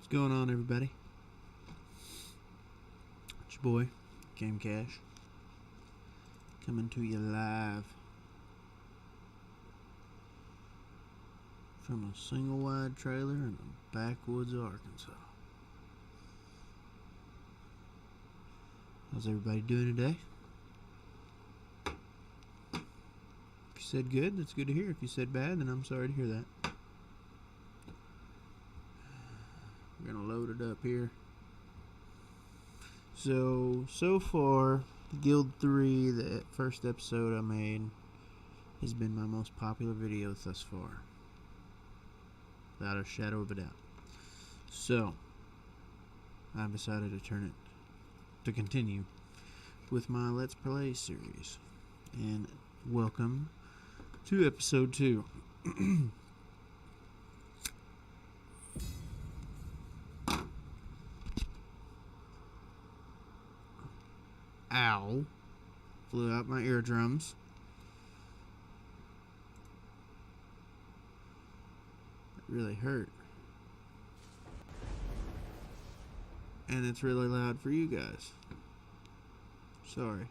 What's going on, everybody? It's your boy, Game Cash, coming to you live from a single wide trailer in the backwoods of Arkansas. How's everybody doing today? If you said good, that's good to hear. If you said bad, then I'm sorry to hear that. We're gonna load it up here. So far, Guild 3, the first episode I made, has been my most popular video thus far, without a shadow of a doubt. So I've decided to continue with my Let's Play series, and welcome to episode 2. Ow. Blew out my eardrums. It really hurt. And it's really loud for you guys. Sorry.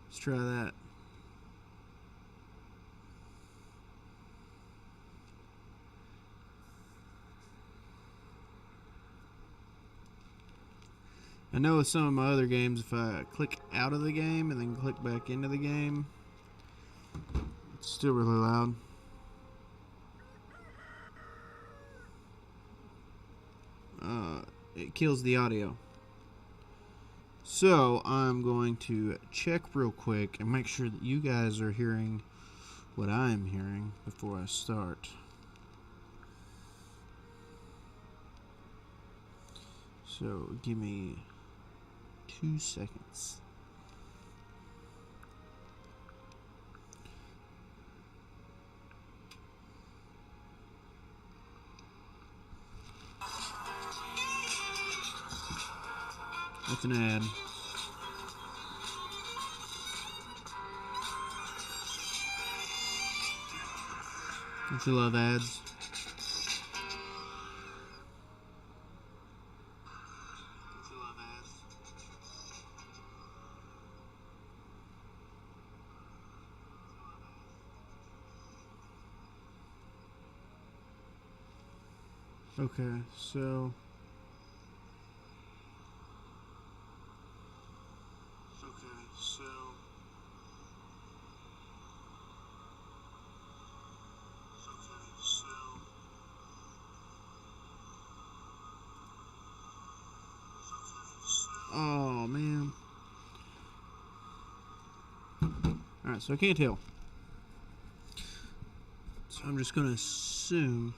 Let's try that. I know with some of my other games, if I click out of the game and then click back into the game, it's still really loud. It kills the audio. So I'm going to check real quick and make sure that you guys are hearing what I'm hearing before I start. So give me 2 seconds. That's an ad. Don't you love ads? Okay, so oh man. Alright, so I can't tell. So I'm just gonna assume.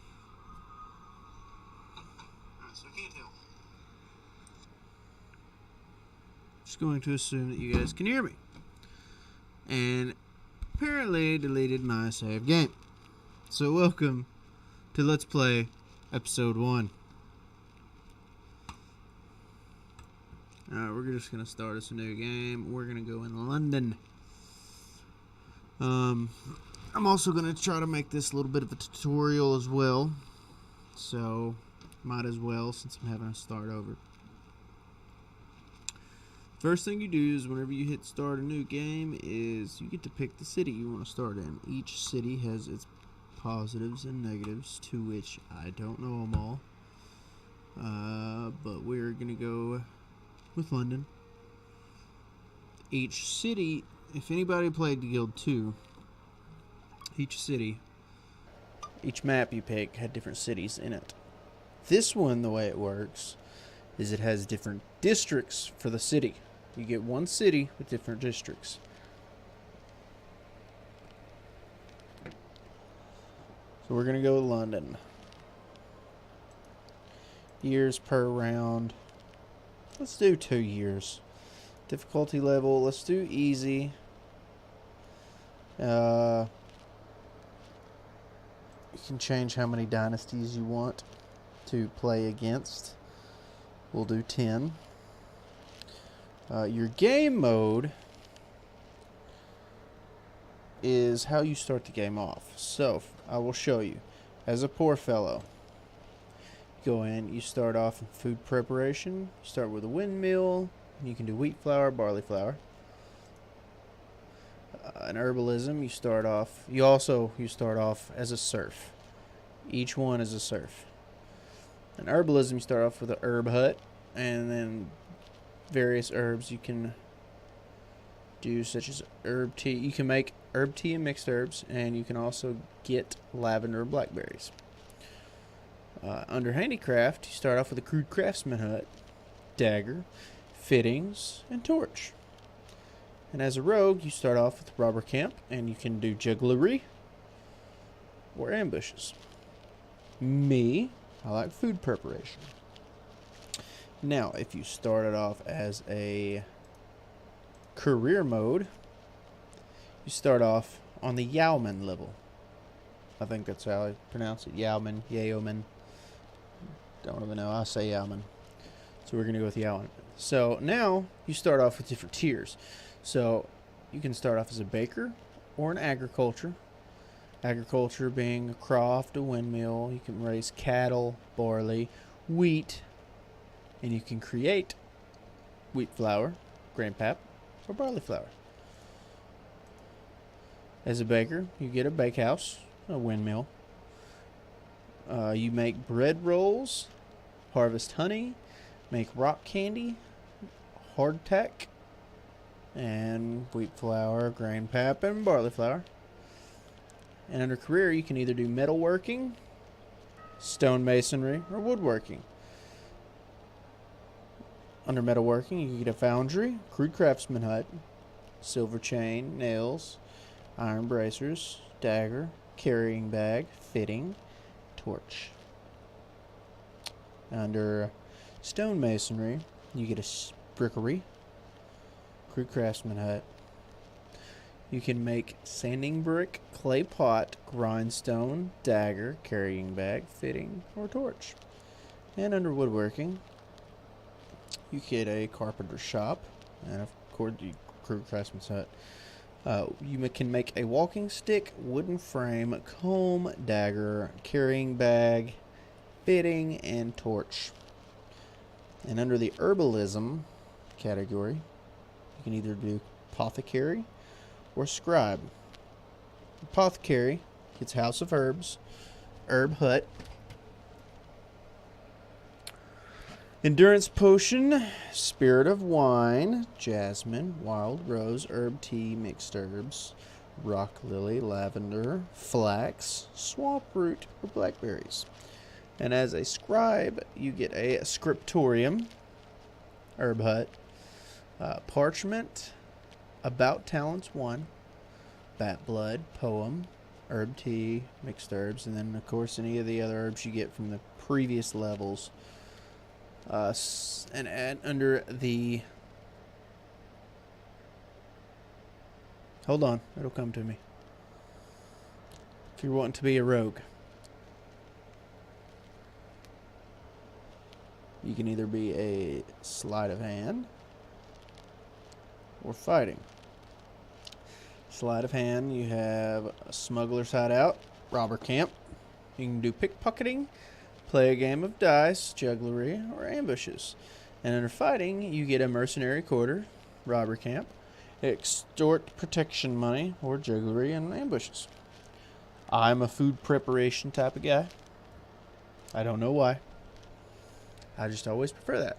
Just going to assume that you guys can hear me. And apparently deleted my save game. So welcome to Let's Play episode 1. Alright, we're just gonna start us a new game. We're gonna go in London. I'm also gonna try to make this a little bit of a tutorial as well. So might as well, since I'm having to start over. First thing you do is whenever you hit start a new game is you get to pick the city you want to start in. Each city has its positives and negatives, to which I don't know them all. But we're going to go with London. Each city, if anybody played Guild 2, each map you pick had different cities in it. This one, the way it works, is it has different districts for the city. You get one city with different districts. So we're going to go with London. Years per round. Let's do 2 years. Difficulty level, let's do easy. You can change how many dynasties you want to play against. We'll do 10. Your game mode is how you start the game off. So I will show you. As a poor fellow, go in, you start off in food preparation. You start with a windmill. You can do wheat flour, barley flour. In herbalism, you start off as a serf. Each one is a serf. In herbalism, you start off with a herb hut, and then various herbs you can do, such as herb tea. You can make herb tea and mixed herbs, and you can also get lavender and blackberries. Under handicraft, you start off with a crude craftsman hut, dagger, fittings, and torch. And as a rogue, you start off with robber camp, and you can do jugglery or ambushes. Me, I like food preparation. Now, if you started off as a career mode, you start off on the Yeoman level. I think that's how I pronounce it. Yeoman, Yeoman. Don't even know. I say Yeoman. So we're going to go with Yeoman. So now you start off with different tiers. So you can start off as a baker or an agriculture. Agriculture being a croft, a windmill. You can raise cattle, barley, wheat, and you can create wheat flour, grain pap, or barley flour. As a baker, you get a bakehouse, a windmill. You make bread rolls, harvest honey, make rock candy, hardtack, and wheat flour, grain pap, and barley flour. And under career, you can either do metalworking, stonemasonry, or woodworking. Under metalworking, you get a foundry, crude craftsman hut, silver chain, nails, iron bracers, dagger, carrying bag, fitting, torch. Under stonemasonry, you get a brickery, crude craftsman hut. You can make sanding brick, clay pot, grindstone, dagger, carrying bag, fitting, or torch. And under woodworking, you get a carpenter shop, and of course the crude craftsman's hut. You can make a walking stick, wooden frame, comb, dagger, carrying bag, fitting, and torch. And under the herbalism category, you can either do apothecary or scribe. Apothecary gets house of herbs, herb hut, endurance potion, spirit of wine, jasmine, wild rose, herb tea, mixed herbs, rock lily, lavender, flax, swamp root, or blackberries. And as a scribe, you get a scriptorium, herb hut, parchment, about talents 1, bat blood, poem, herb tea, mixed herbs, and then of course any of the other herbs you get from the previous levels. And under the... Hold on, it'll come to me. If you're wanting to be a rogue, you can either be a sleight of hand or fighting. Sleight of hand, you have a smuggler's hideout, robber camp. You can do pickpocketing, play a game of dice, jugglery, or ambushes. And under fighting, you get a mercenary quarter, robber camp, extort protection money, or jugglery and ambushes. I'm a food preparation type of guy. I don't know why. I just always prefer that.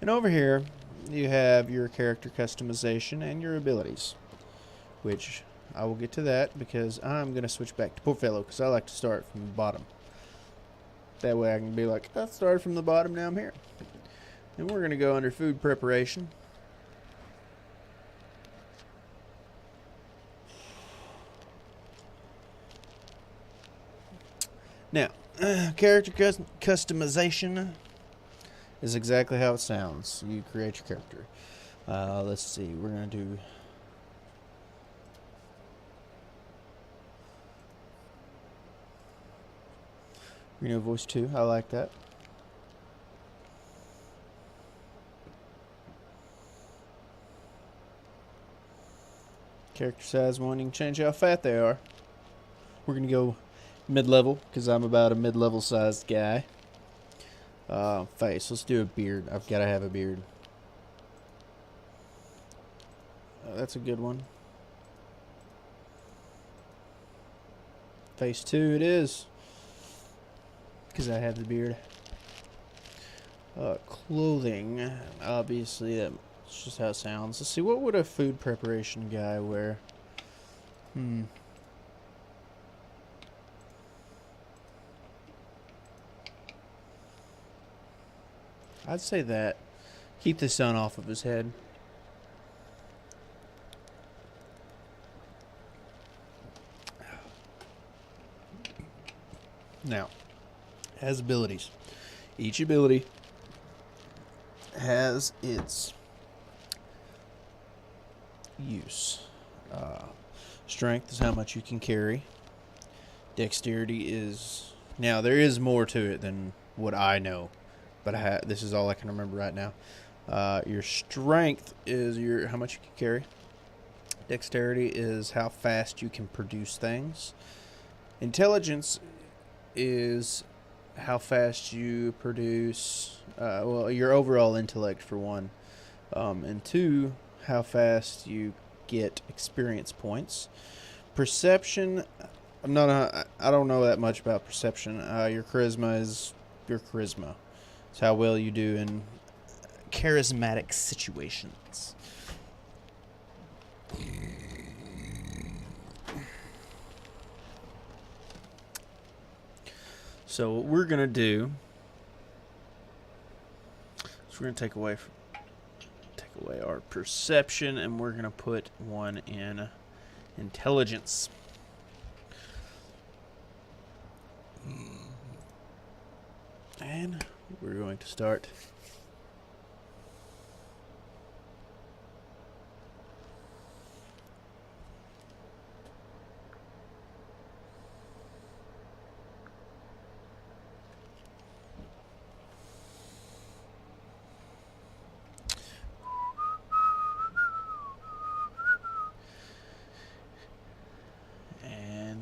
And over here, you have your character customization and your abilities, which I will get to that because I'm going to switch back to poor fellow because I like to start from the bottom. That way I can be like, I started from the bottom, now I'm here. And we're going to go under food preparation. Now, character customization is exactly how it sounds. You create your character. Let's see, we're going to do... Reno voice 2, I like that. Character size 1, you can change how fat they are. We're going to go mid-level, because I'm about a mid-level sized guy. Face, let's do a beard. I've got to have a beard. That's a good one. Face 2 it is, because I have the beard. Clothing, obviously that's just how it sounds. Let's see, what would a food preparation guy wear? I'd say that. Keep the sun off of his head. Now, has abilities. Each ability has its use. Strength is how much you can carry. Dexterity is... Now, there is more to it than what I know, but this is all I can remember right now. Your strength is how much you can carry. Dexterity is how fast you can produce things. Intelligence is how fast you produce, your overall intellect for one, and 2, how fast you get experience points. Perception, I don't know that much about perception. Your charisma is your charisma. It's how well you do in charismatic situations. So what we're gonna do is we're gonna take away our perception, and we're gonna put one in intelligence. And we're going to start.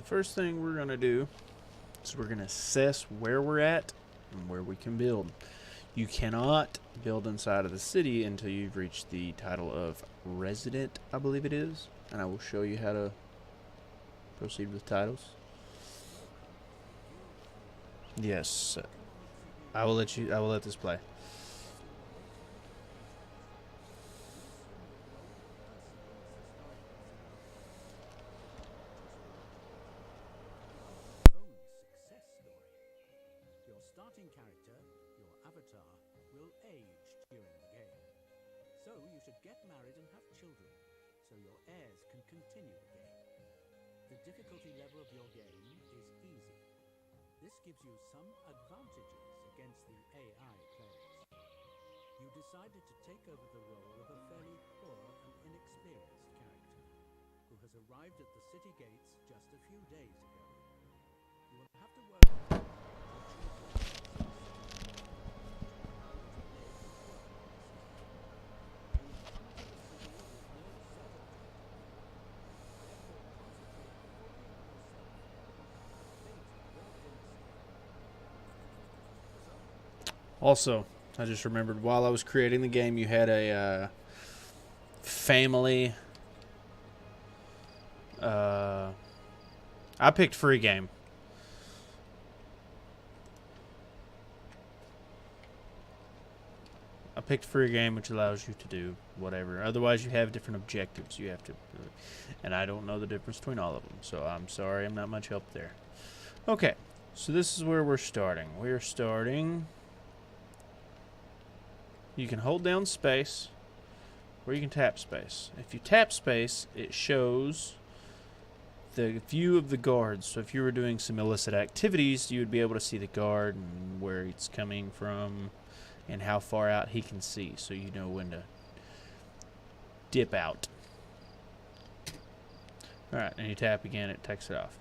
First thing we're going to do is we're going to assess where we're at and where we can build. You cannot build inside of the city until you've reached the title of resident, I believe it is, and I will show you how to proceed with titles. Yes, I will let this play. Starting character, your avatar, will age during the game. So you should get married and have children, so your heirs can continue the game. The difficulty level of your game is easy. This gives you some advantages against the AI players. You decided to take over the role of a fairly poor and inexperienced character, who has arrived at the city gates just a few days ago. You will have to work Also, I just remembered while I was creating the game, you had a family. I picked free game. I picked free game, which allows you to do whatever. Otherwise, you have different objectives you have to, and I don't know the difference between all of them. So I'm sorry, I'm not much help there. Okay, so this is where we're starting. We're starting. You can hold down space, or you can tap space. If you tap space, it shows the view of the guards. So if you were doing some illicit activities, you would be able to see the guard and where it's coming from and how far out he can see, so you know when to dip out. Alright, and you tap again, it takes it off.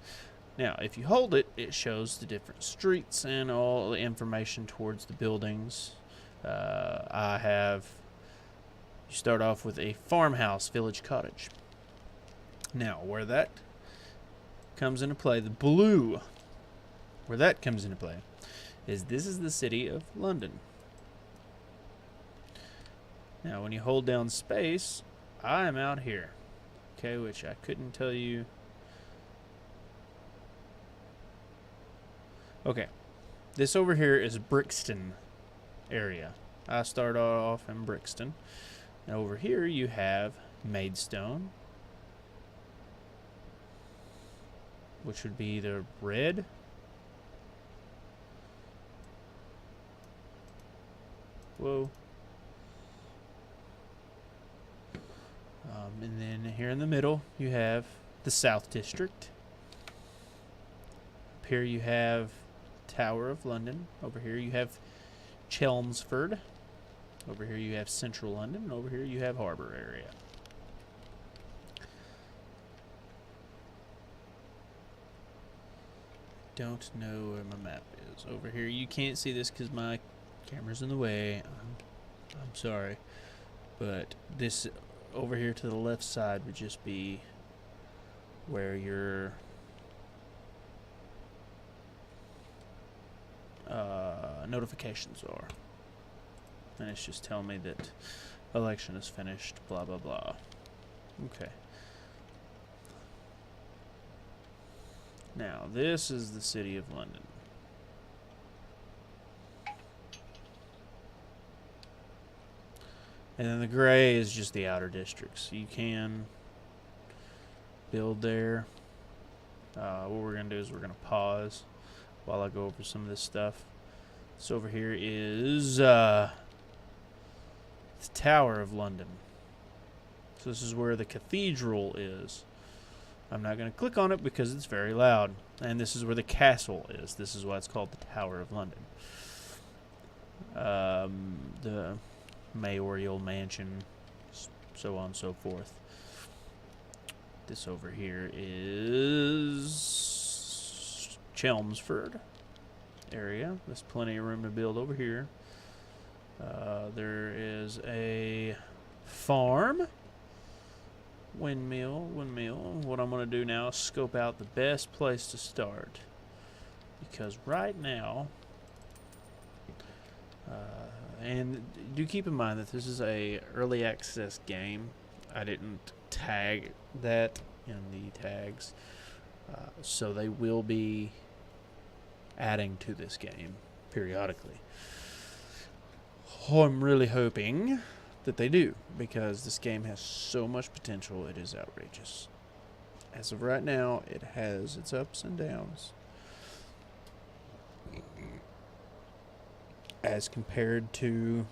Now, if you hold it, it shows the different streets and all the information towards the buildings. You start off with a farmhouse, village cottage. Now, where that comes into play, the blue, where that comes into play, is this is the city of London. Now, when you hold down space, I am out here. Okay, which I couldn't tell you. Okay, this over here is Brixton area. I start off in Brixton. And over here you have Maidstone, which would be either red whoa. And then here in the middle you have the South District. Up here you have Tower of London. Over here you have Chelmsford. Over here you have Central London. And over here you have Harbour area. Don't know where my map is. Over here you can't see this because my camera's in the way. I'm sorry. But this over here to the left side would just be where your notifications are. And it's just telling me that election is finished, blah, blah, blah. Okay. Now, this is the city of London. And then the gray is just the outer districts. You can build there. What we're going to do is we're going to pause while I go over some of this stuff. So over here is the Tower of London. So this is where the cathedral is. I'm not going to click on it because it's very loud. And this is where the castle is. This is why it's called the Tower of London. The mayoral mansion, so on and so forth. This over here is Chelmsford area. There's plenty of room to build over here. There is a farm. Windmill. What I'm going to do now is scope out the best place to start. Because right now, and do keep in mind that this is a early access game. I didn't tag that in the tags. So they will be adding to this game periodically. I'm really hoping that they do, because this game has so much potential, it is outrageous. As of right now, it has its ups and downs. As compared to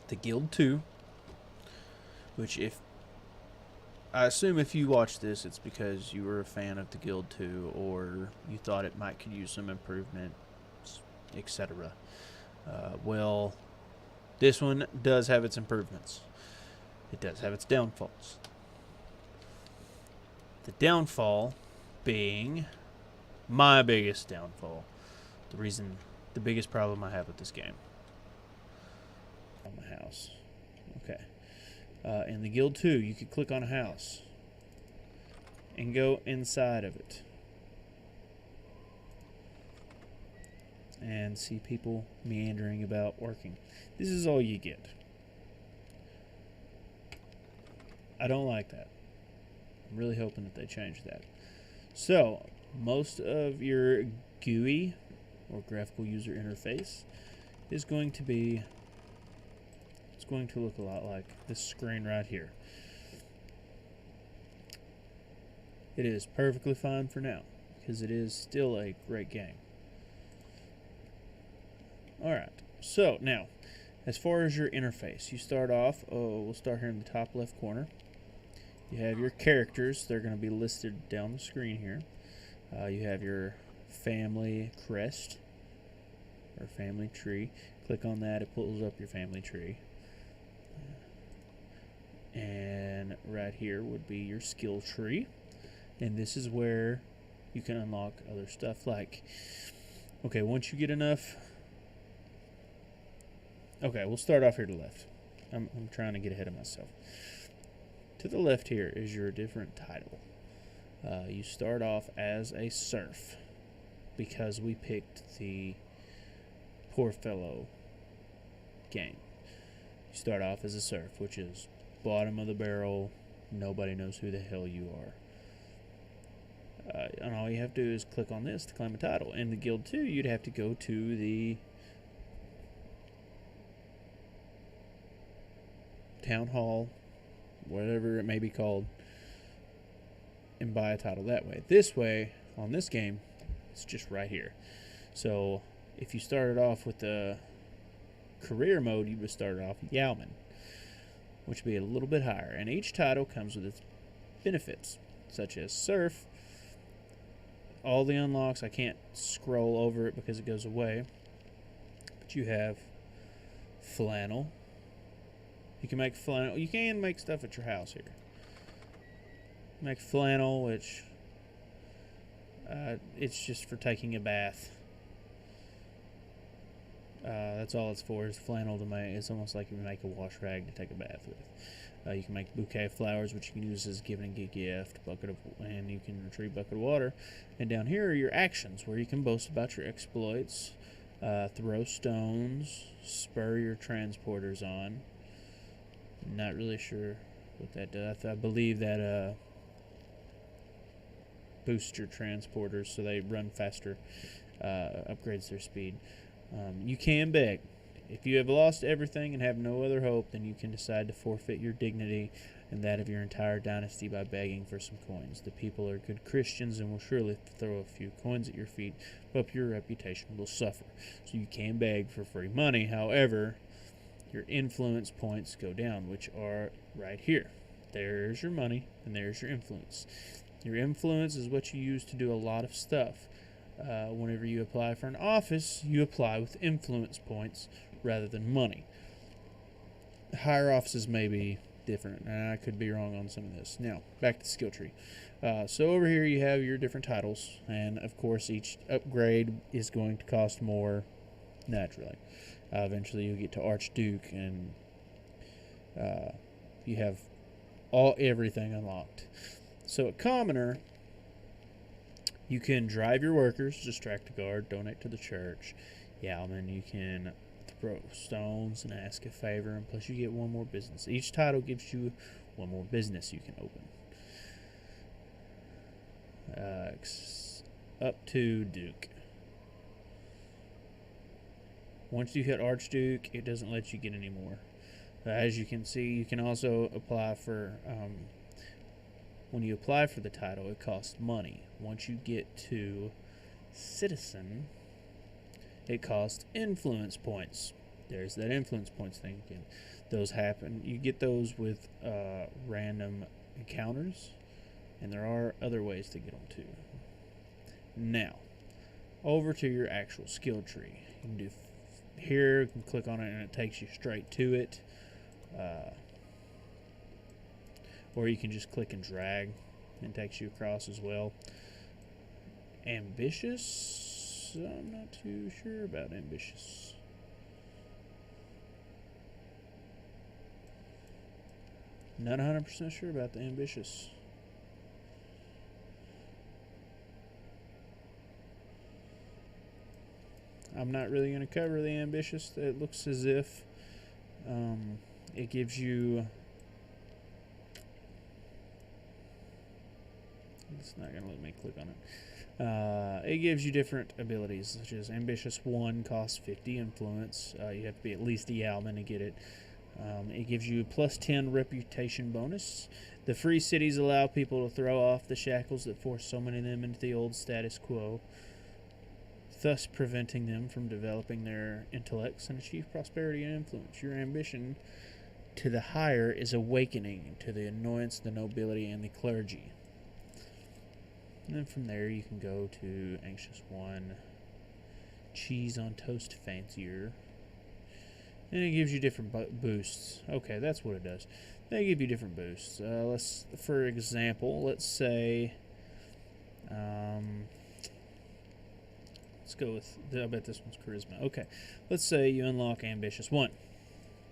the Guild 2, which I assume if you watch this, it's because you were a fan of the Guild 2, or you thought it might could use some improvement, etc. Well, this one does have its improvements. It does have its downfalls. The downfall being my biggest downfall. The biggest problem I have with this game. On the house. Okay. In the Guild 2, you could click on a house and go inside of it and see people meandering about working. This is all you get. I don't like that. I'm really hoping that they change that. So, most of your GUI, or graphical user interface, is going to be, it's going to look a lot like this screen right here. It is perfectly fine for now, because it is still a great game. Alright, so now, as far as your interface, you start off, we'll start here in the top left corner. You have your characters. They're going to be listed down the screen here. You have your family crest, or family tree. Click on that, it pulls up your family tree. And right here would be your skill tree. And this is where you can unlock other stuff like, okay, once you get enough, okay, we'll start off here to the left. I'm trying to get ahead of myself. To the left here is your different title. You start off as a serf because we picked the poor fellow game. You start off as a serf, which is bottom of the barrel. Nobody knows who the hell you are. And all you have to do is click on this to claim a title. In the Guild 2, you'd have to go to the town hall, whatever it may be called, and buy a title that way. This way, on this game, it's just right here. So, if you started off with the career mode, you would start off Yeoman, which would be a little bit higher. And each title comes with its benefits, such as Serf. All the unlocks, I can't scroll over it because it goes away. But you have flannel. You can make flannel. You can make stuff at your house here. Make flannel, which it's just for taking a bath. That's all it's for, is flannel to make. It's almost like you make a wash rag to take a bath with. You can make a bouquet of flowers, which you can use as giving a gift, and you can retrieve a bucket of water. And down here are your actions, where you can boast about your exploits, throw stones, spur your transporters on. Not really sure what that does. I believe that boosts your transporters so they run faster, upgrades their speed. You can beg. If you have lost everything and have no other hope, then you can decide to forfeit your dignity and that of your entire dynasty by begging for some coins. The people are good Christians and will surely throw a few coins at your feet, but your reputation will suffer. So you can beg for free money. However, your influence points go down, which are right here. There's your money, and there's your influence. Your influence is what you use to do a lot of stuff. Whenever you apply for an office, you apply with influence points rather than money. Higher offices may be different, and I could be wrong on some of this. Now, back to the skill tree. So over here you have your different titles, and of course each upgrade is going to cost more naturally. Eventually you'll get to Archduke, and you have everything unlocked. So at Commoner, you can drive your workers, distract a guard, donate to the church. Yeoman, you can throw stones and ask a favor, and plus you get one more business. Each title gives you one more business you can open. Up to Duke. Once you hit Archduke, it doesn't let you get any more. As you can see, you can also apply for... when you apply for the title, it costs money. Once you get to Citizen, it costs influence points. There's that influence points thing again. Those happen. You get those with random encounters, and there are other ways to get them too. Now, over to your actual skill tree. You can do here. You can click on it, and it takes you straight to it. Or you can just click and drag, and it takes you across as well. Ambitious? I'm not too sure about ambitious. Not 100% sure about the ambitious. I'm not really going to cover the ambitious. It looks as if it gives you... It's not going to let me click on it. It gives you different abilities, such as Ambitious 1 costs 50 influence. You have to be at least a Yeoman to get it. It gives you a plus 10 reputation bonus. The free cities allow people to throw off the shackles that force so many of them into the old status quo, thus preventing them from developing their intellects and achieve prosperity and influence. Your ambition to the higher is awakening to the annoyance, the nobility, and the clergy. And then from there you can go to Anxious 1, Cheese on Toast Fancier. And it gives you different boosts. Okay, that's what it does. They give you different boosts. For example, let's say, let's go with, I bet this one's Charisma. Okay, let's say you unlock Ambitious 1.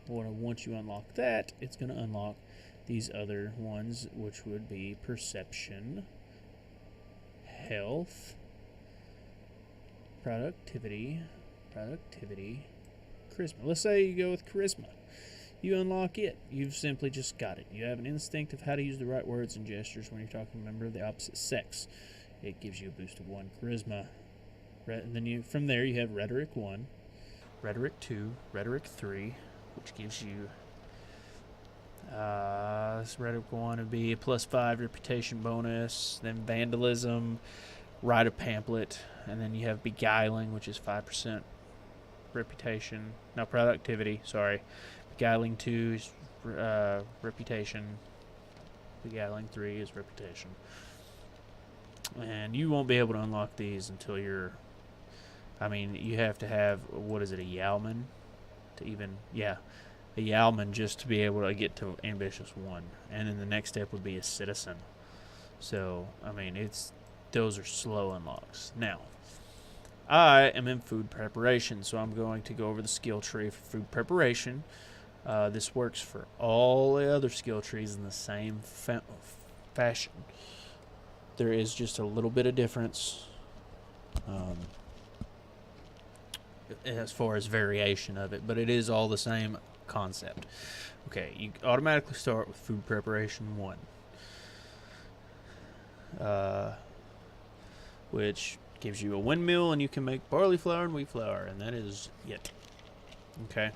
Well, once you unlock that, it's going to unlock these other ones, which would be perception, health, productivity, charisma. Let's say you go with charisma. You unlock it. You've simply just got it. You have an instinct of how to use the right words and gestures when you're talking to a member of the opposite sex. It gives you a boost of 1 charisma. And then from there you have rhetoric 1, rhetoric 2, rhetoric 3, which gives you this rhetoric 1 would be a +5 reputation bonus. Then vandalism, write a pamphlet, and then you have beguiling, which is 5% reputation. No, productivity. Sorry. Beguiling 2 is reputation. Beguiling 3 is reputation. And you won't be able to unlock these until you're... I mean, you have to have, what is it, a Yowman? To even... Yeah, a Yowman just to be able to get to Ambitious 1. And then the next step would be a Citizen. So, I mean, those are slow unlocks. Now, I am in food preparation, so I'm going to go over the skill tree for food preparation. This works for all the other skill trees in the same fashion. There is just a little bit of difference as far as variation of it, but it is all the same concept. Okay, you automatically start with food preparation 1, which gives you a windmill, and you can make barley flour and wheat flour, and that is it. Okay.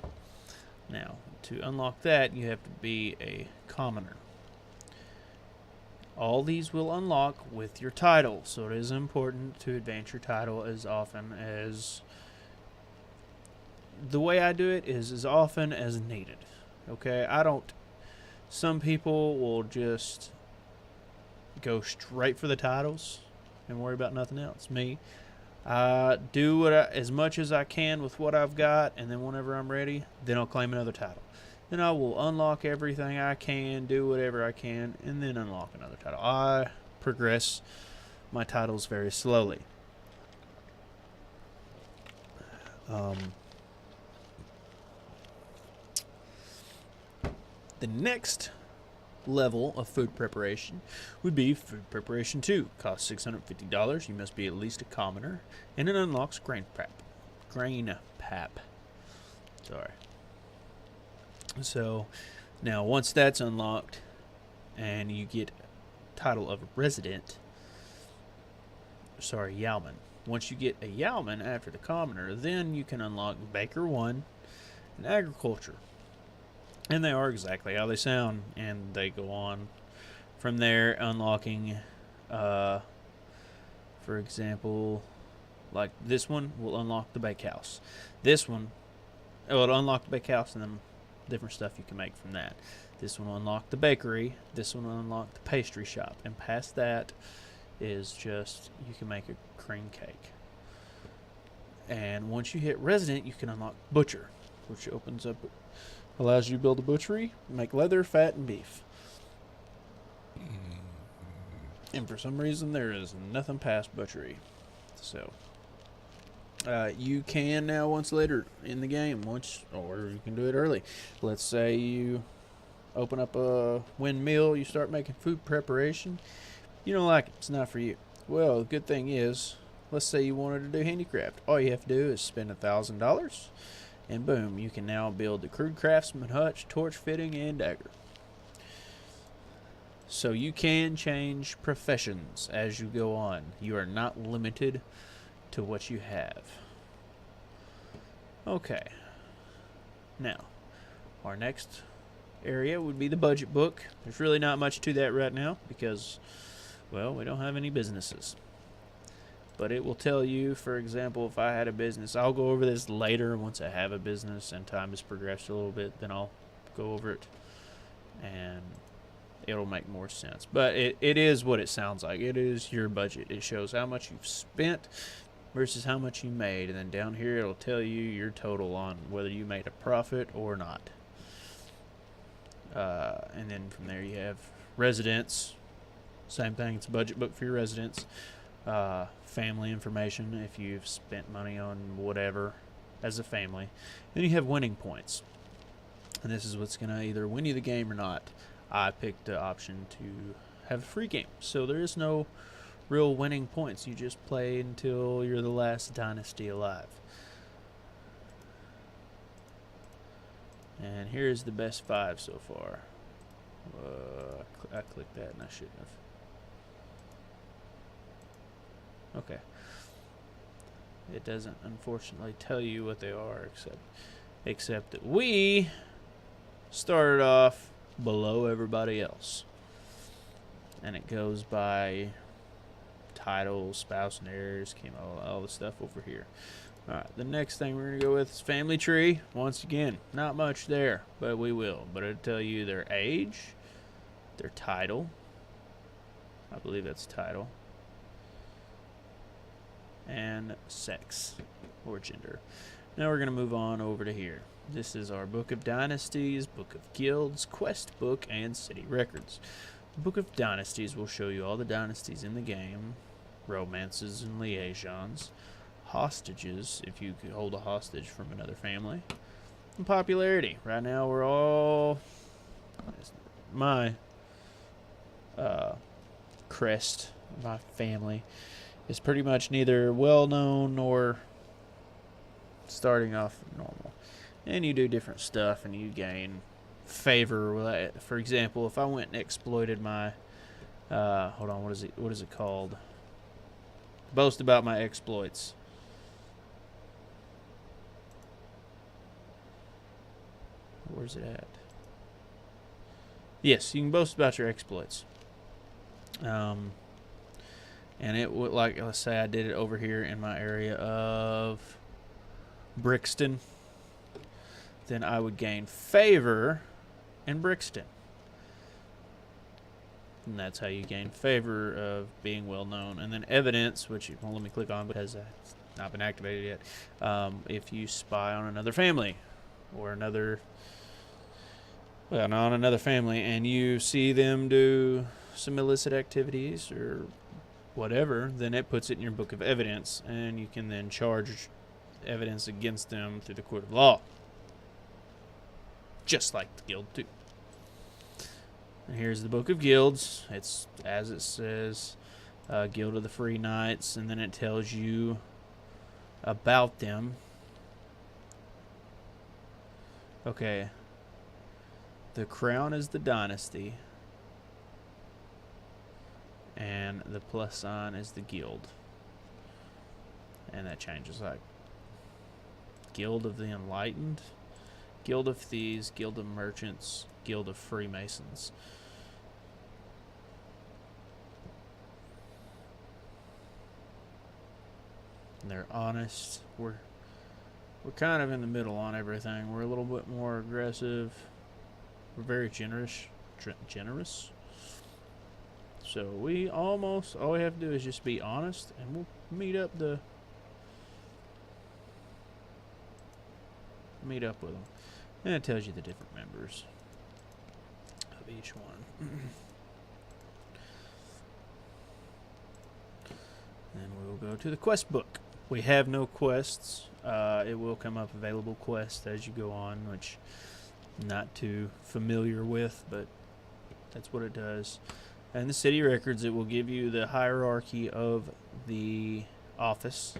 Now, to unlock that, you have to be a commoner. All these will unlock with your title, so it is important to advance your title as often as... The way I do it is as often as needed. Okay? Some people will just go straight for the titles and worry about nothing else. Me, I do as much as I can with what I've got, and then whenever I'm ready, then I'll claim another title. Then I will unlock everything I can, do whatever I can, and then unlock another title. I progress my titles very slowly. The next level of food preparation would be food preparation 2. Costs $650. You must be at least a commoner, and it unlocks grain pap. Sorry. So now once that's unlocked and you get title of resident, Yowman. Once you get a Yowman after the commoner, then you can unlock Baker 1 and agriculture. And they are exactly how they sound, and they go on from there, unlocking, for example, like this one will unlock the bakehouse. This one, it'll unlock the bakehouse and then different stuff you can make from that. This one will unlock the bakery. This one will unlock the pastry shop. And past that is just, you can make a cream cake. And once you hit resident, you can unlock butcher, which allows you to build a butchery, make leather, fat, and beef. And for some reason, there is nothing past butchery. So, you can now once later in the game, or you can do it early. Let's say you open up a windmill, you start making food preparation. You don't like it, it's not for you. Well, the good thing is, let's say you wanted to do handicraft. All you have to do is spend $1,000, and boom, you can now build the crude craftsman hutch, torch fitting, and dagger. So you can change professions as you go on. You are not limited to what you have. Okay. Now, our next area would be the budget book. There's really not much to that right now because, well, we don't have any businesses. But it will tell you, for example, if I had a business, I'll go over this later once I have a business and time has progressed a little bit, then I'll go over it and it'll make more sense. But it is what it sounds like. It is your budget. It shows how much you've spent versus how much you made. And then down here, it'll tell you your total on whether you made a profit or not. And then from there, you have residents. Same thing. It's a budget book for your residents. Family information if you've spent money on whatever as a family. Then you have winning points. And this is what's going to either win you the game or not. I picked the option to have a free game. So there is no real winning points. You just play until you're the last dynasty alive. And here's the best 5 so far. I clicked that and I shouldn't have. Okay. It doesn't unfortunately tell you what they are, except that we started off below everybody else. And it goes by title, spouse and heirs, all the stuff over here. Alright, the next thing we're going to go with is family tree. Once again, not much there, but we will. But it'll tell you their age, their title. I believe that's title. And sex or gender. Now we're going to move on over to here. This is our Book of Dynasties, Book of Guilds, Quest Book, and City Records. The Book of Dynasties will show you all the dynasties in the game, romances and liaisons, hostages, if you could hold a hostage from another family, and popularity. Right now we're all... My crest, my family, is pretty much neither well-known nor starting off normal. And you do different stuff and you gain favor with that. For example, if I went and exploited my hold on, what is it called? Boast about my exploits. Where's it at? Yes, you can boast about your exploits. And it would, like, let's say I did it over here in my area of Brixton, then I would gain favor in Brixton. And that's how you gain favor of being well known. And then evidence, which you won't let me click on because it's not been activated yet. If you spy on another family or another, well, not on another family, and you see them do some illicit activities or whatever, then it puts it in your book of evidence, and you can then charge evidence against them through the court of law. Just like the guild too. And here's the book of guilds. It's as it says, Guild of the Free Knights, and then it tells you about them. Okay. The crown is the dynasty, and the plus sign is the guild. And that changes, like Guild of the Enlightened, Guild of Thieves, Guild of Merchants, Guild of Freemasons. And they're honest. We're kind of in the middle on everything. We're a little bit more aggressive. We're very generous. So all we have to do is just be honest, and we'll meet up with them. And it tells you the different members of each one. Then we'll go to the quest book. We have no quests. It will come up available quests as you go on, which I'm not too familiar with, but that's what it does. And the city records, it will give you the hierarchy of the office,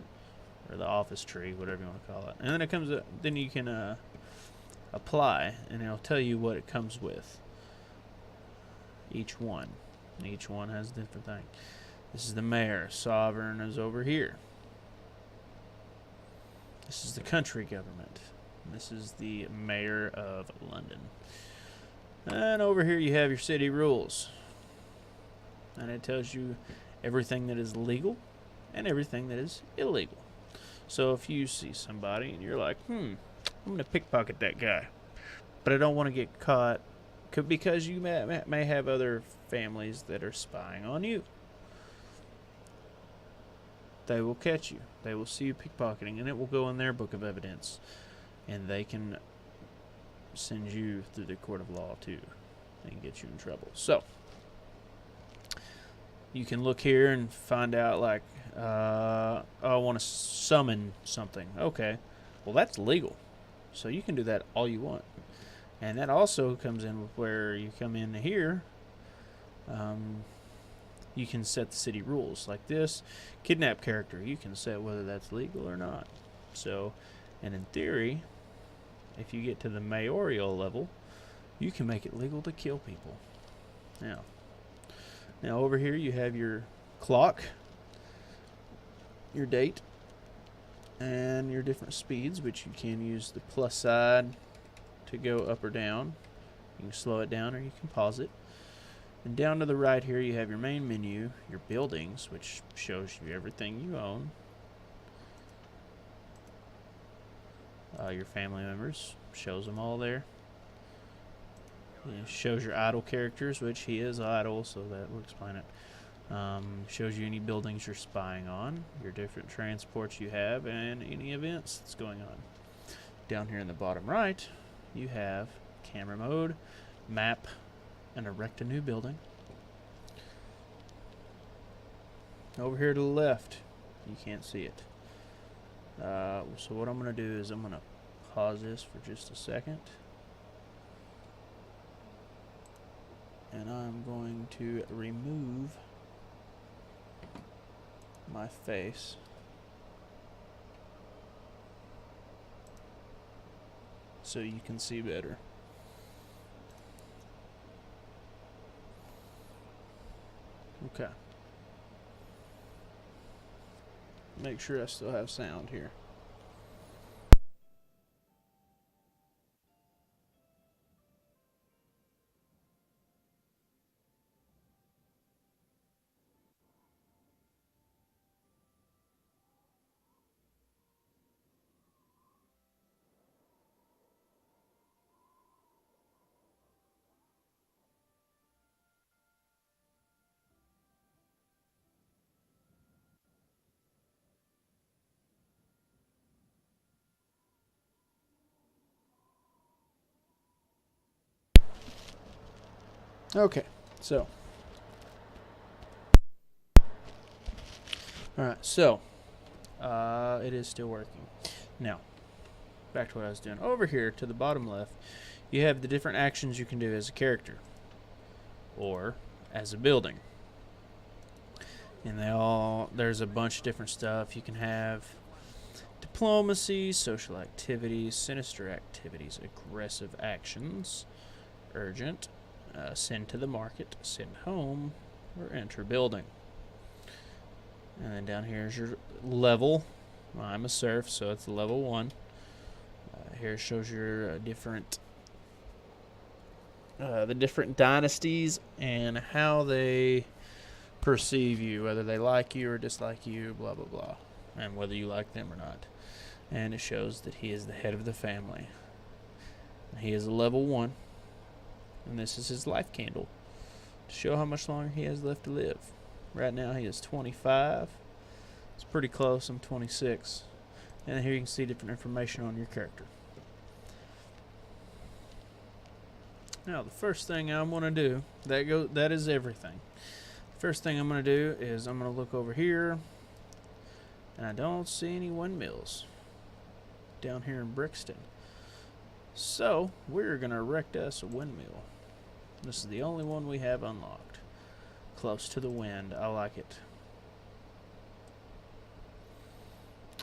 or the office tree, whatever you want to call it. And then it comes up, then you can apply, and it'll tell you what it comes with. Each one. And each one has a different thing. This is the mayor. Sovereign is over here. This is the country government. This is the mayor of London. And over here you have your city rules. And it tells you everything that is legal and everything that is illegal. So if you see somebody and you're like, I'm going to pickpocket that guy, but I don't want to get caught because you may have other families that are spying on you. They will catch you. They will see you pickpocketing, and it will go in their book of evidence. And they can send you through the court of law, too, and get you in trouble. So, you can look here and find out, like, I want to summon something. Okay. Well, that's legal. So you can do that all you want. And that also comes in with where you come in here. You can set the city rules like this. Kidnap character, you can set whether that's legal or not. So, and in theory, if you get to the mayoral level, you can make it legal to kill people. Now over here you have your clock, your date, and your different speeds, which you can use the plus side to go up or down. You can slow it down or you can pause it. And down to the right here you have your main menu, your buildings, which shows you everything you own. Your family members, shows them all there. It shows your idle characters, which he is idle, so that will explain it. Shows you any buildings you're spying on, your different transports you have, and any events that's going on. Down here in the bottom right, you have camera mode, map, and erect a new building. Over here to the left, you can't see it. So what I'm going to do is I'm going to pause this for just a second. And I'm going to remove my face. So you can see better. Okay. Make sure I still have sound here. Okay, so. Alright, so. It is still working. Now, back to what I was doing. Over here to the bottom left, you have the different actions you can do as a character. Or as a building. And there's a bunch of different stuff. You can have diplomacy, social activities, sinister activities, aggressive actions, urgent, send to the market, send home, or enter building. And then down here is your level. Well, I'm a serf, so it's level 1. Here shows your different the different dynasties and how they perceive you, whether they like you or dislike you, blah blah blah, and whether you like them or not. And it shows that he is the head of the family. He is a level 1, and this is his life candle to show how much longer he has left to live. Right now he is 25. It's pretty close. I'm 26. And here you can see different information on your character. Now the first thing I'm going to do, that is everything. First thing I'm going to do is I'm going to look over here, and I don't see any windmills down here in Brixton. So we're going to erect us a windmill. This is the only one we have unlocked. Close to the wind. I like it.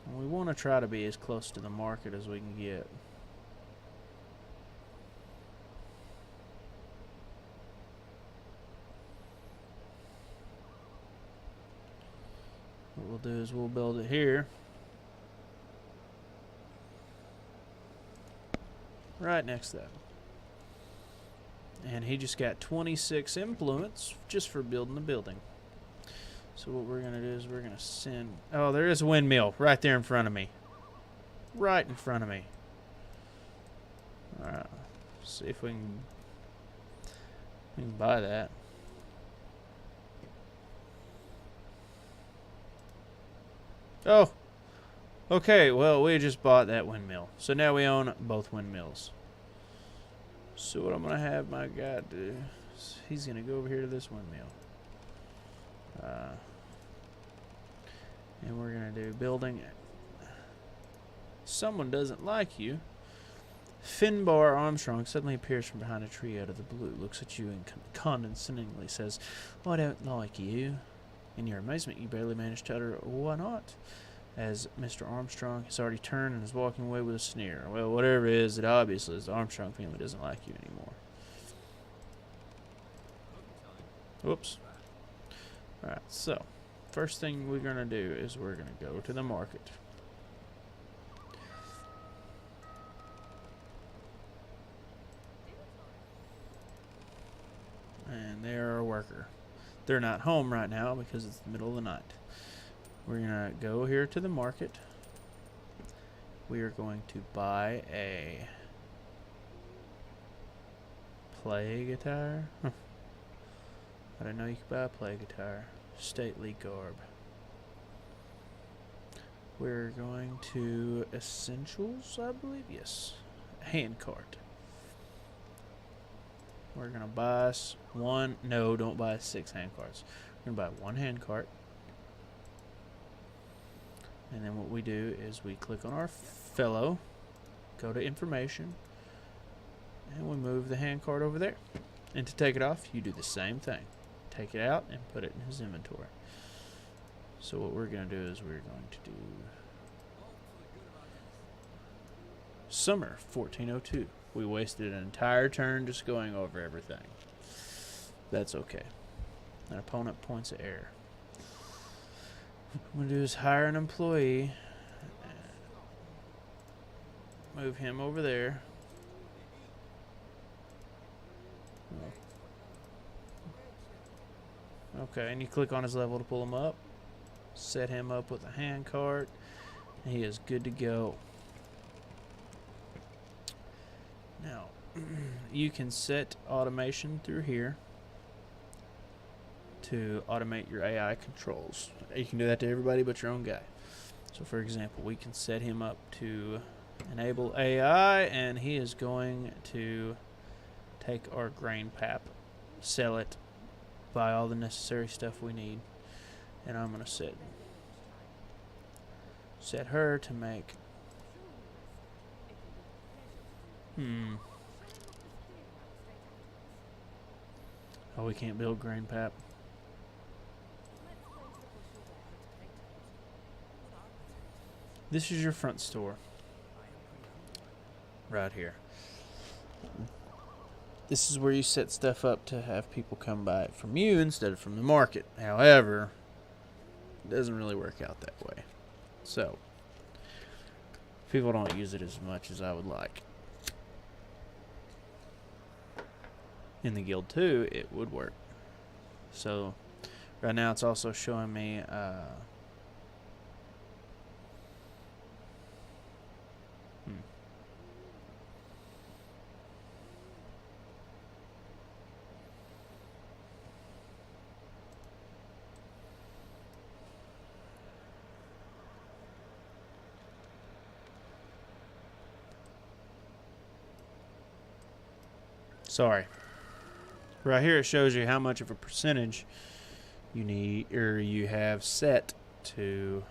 And we want to try to be as close to the market as we can get. What we'll do is we'll build it here. Right next to that. And he just got 26 influence just for building the building. So what we're going to do is we're going to send... Oh, there is a windmill right there in front of me. Right in front of me. Alright. See if we can buy that. Oh. Okay, well, we just bought that windmill. So now we own both windmills. So what I'm going to have my guy do is he's going to go over here to this windmill. And we're going to do building. Someone doesn't like you. Finbar Armstrong suddenly appears from behind a tree out of the blue, looks at you and condescendingly says, "Well, I don't like you." In your amazement, you barely manage to utter, "Why not?" as Mr. Armstrong has already turned and is walking away with a sneer. Well, whatever it is, it obviously is the Armstrong family doesn't like you anymore. Whoops. Alright, so, first thing we're going to do is we're going to go to the market. And they're our worker. They're not home right now because it's the middle of the night. We're going to go here to the market. We are going to buy a play guitar. I didn't know you could buy a play guitar. Stately garb. We're going to essentials, I believe. Yes. Hand cart. We're going to buy one. No, don't buy 6 hand carts. We're going to buy 1 hand cart. And then what we do is we click on our fellow, go to information, and we move the hand cart over there. And to take it off, you do the same thing. Take it out and put it in his inventory. So what we're going to do is we're going to do Summer 1402. We wasted an entire turn just going over everything. That's okay. An opponent points of error. What I'm going to do is hire an employee. Move him over there. Okay, and you click on his level to pull him up. Set him up with a hand cart. And he is good to go. Now, you can set automation through here to automate your AI controls. You can do that to everybody but your own guy. So for example, we can set him up to enable AI, and he is going to take our grain pap, sell it, buy all the necessary stuff we need, and I'm going to set her to make oh, we can't build grain pap. This is your front store. Right here. This is where you set stuff up to have people come buy it from you instead of from the market. However, it doesn't really work out that way. So, people don't use it as much as I would like. In the guild too, it would work. So, right now it's also showing me sorry. Right here it shows you how much of a percentage you need, or you have set to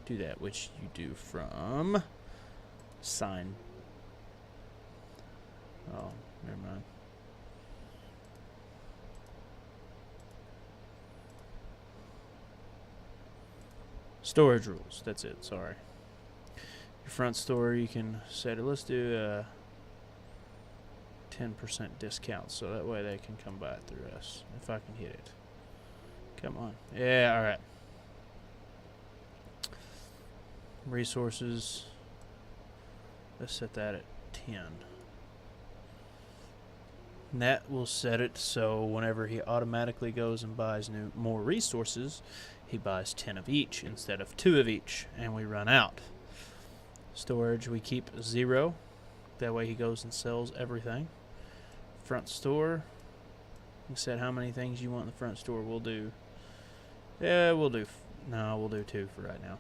do that, which you do from sign. Oh, never mind. Storage rules. That's it. Sorry. Your front store, you can set it. Let's do a 10% discount, so that way they can come buy it through us. If I can hit it. Come on. Yeah, all right. Resources. Let's set that at 10. And that will set it so whenever he automatically goes and buys more resources, he buys 10 of each instead of 2 of each, and we run out. Storage, we keep 0. That way he goes and sells everything. Front store, you set how many things you want in the front store. We'll do, yeah, we'll do 2 for right now.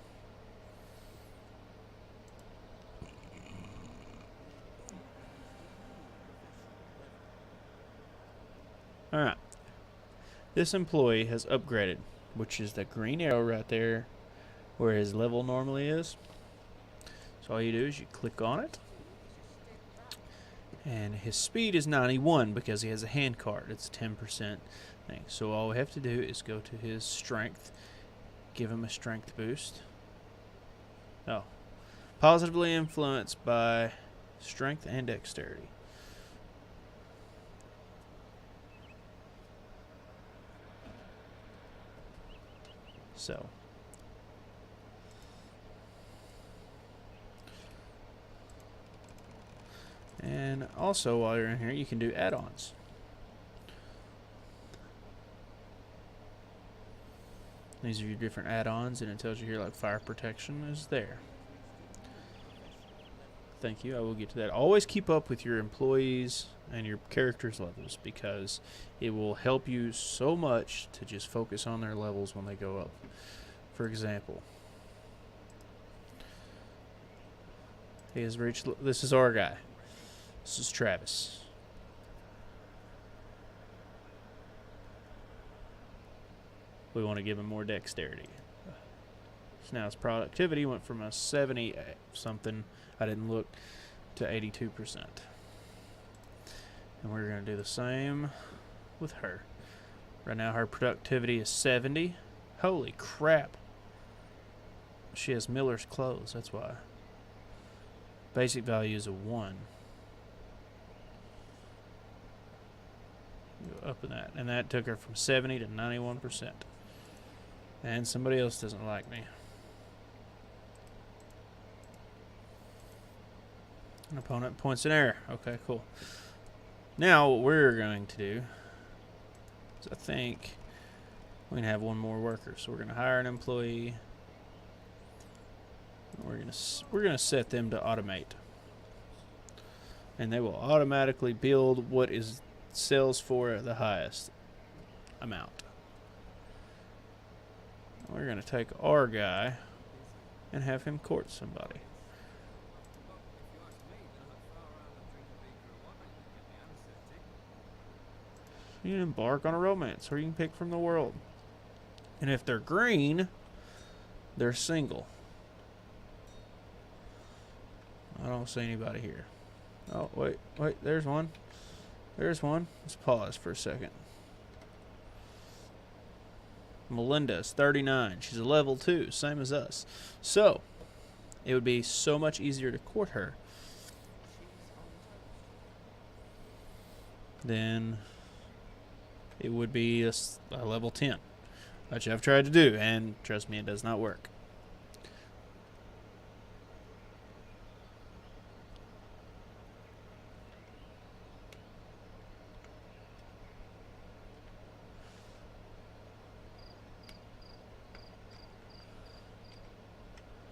Alright, this employee has upgraded, which is the green arrow right there where his level normally is. So all you do is you click on it, And his speed is 91 because he has a hand card. It's a 10% thing. So all we have to do is go to his strength, give him a strength boost. Oh, positively influenced by strength and dexterity. So, and also while you're in here, you can do add-ons. These are your different add-ons, and it tells you here like fire protection is there. Thank you. I will get to that. Always keep up with your employees and your characters' levels because it will help you so much to just focus on their levels when they go up. For example, he has reached. This is our guy. This is Travis. We want to give him more dexterity. So now his productivity went from a 70 something, I didn't look, to 82%. And we're going to do the same with her. Right now her productivity is 70. Holy crap. She has Miller's clothes, that's why. Basic value is a 1. Go up in that. And that took her from 70 to 91%. And somebody else doesn't like me. An opponent points an error. Okay, cool. Now what we're going to do is I think we can have one more worker. So we're going to hire an employee. We're gonna set them to automate, and they will automatically build what is sells for the highest amount. We're gonna take our guy and have him court somebody. You can embark on a romance, or you can pick from the world. And if they're green, they're single. I don't see anybody here. Oh, wait, there's one. There's one. Let's pause for a second. Melinda is 39. She's a level 2, same as us. So, it would be so much easier to court her than it would be a level 10, which I've tried to do, and trust me, it does not work.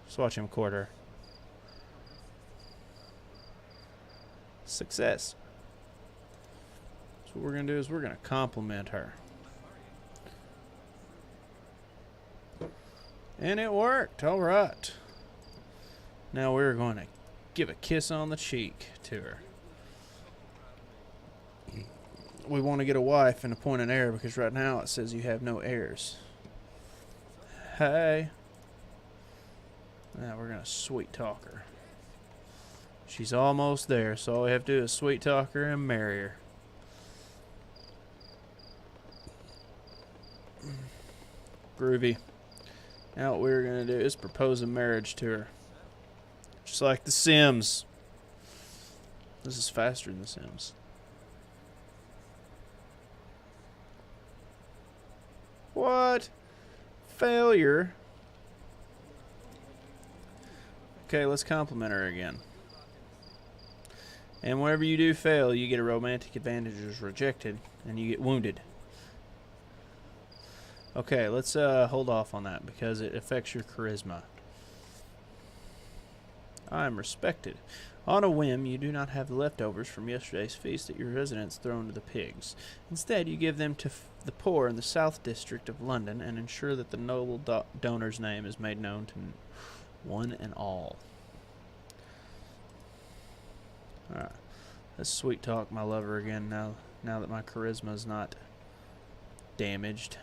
Let's watch him court her. Success. So what we're going to do is we're going to compliment her. And it worked. All right. Now we're going to give a kiss on the cheek to her. We want to get a wife and appoint an heir because right now it says you have no heirs. Hey. Now we're going to sweet talk her. She's almost there, so all we have to do is sweet talk her and marry her. Groovy. Now what we're going to do is propose a marriage to her. Just like The Sims. This is faster than The Sims. What? Failure? Okay, let's compliment her again. And whenever you do fail, you get a romantic advantage as rejected, and you get wounded. Okay, let's hold off on that because it affects your charisma. I am respected. On a whim, you do not have the leftovers from yesterday's feast at your residence thrown to the pigs. Instead, you give them to the poor in the South District of London and ensure that the noble donor's name is made known to one and all. Alright. Let's sweet talk my lover again now that my charisma is not damaged.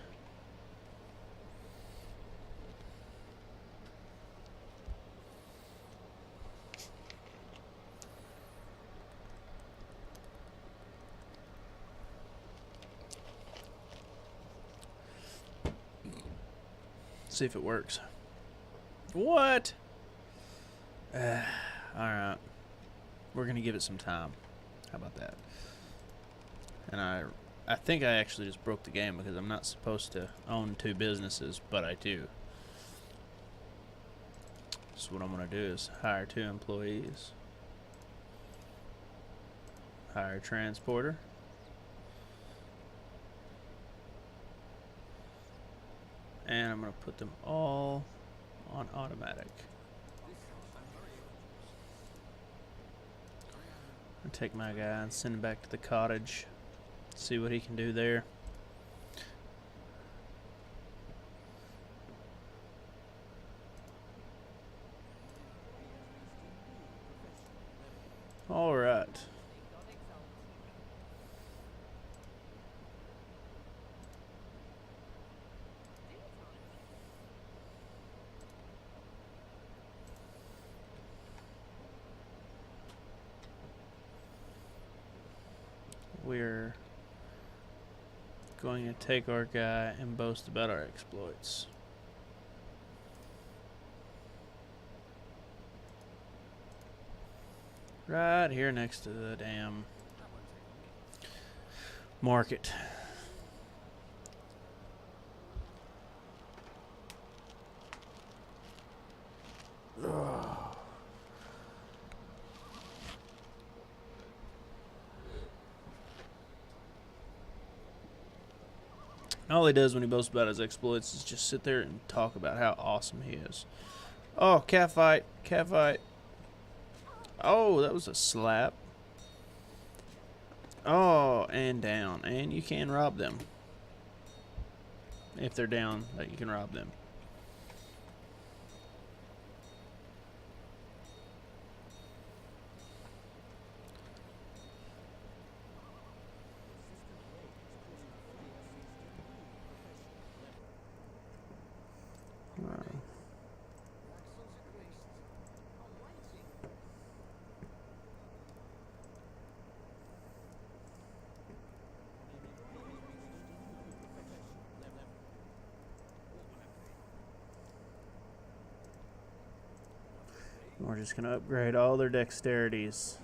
See if it works. What? Alright. We're going to give it some time. How about that? And I think I actually just broke the game because I'm not supposed to own 2 businesses, but I do. So what I'm going to do is hire 2 employees. Hire a transporter. And I'm going to put them all on automatic. I'll take my guy and send him back to the cottage. See what he can do there. All right. We're going to take our guy and boast about our exploits. Right here next to the damn market. Ugh. All he does when he boasts about his exploits is just sit there and talk about how awesome he is. Oh, cat fight. Cat fight. Oh, that was a slap. Oh, and down. And you can rob them. If they're down, that you can rob them. We're just going to upgrade all their dexterities.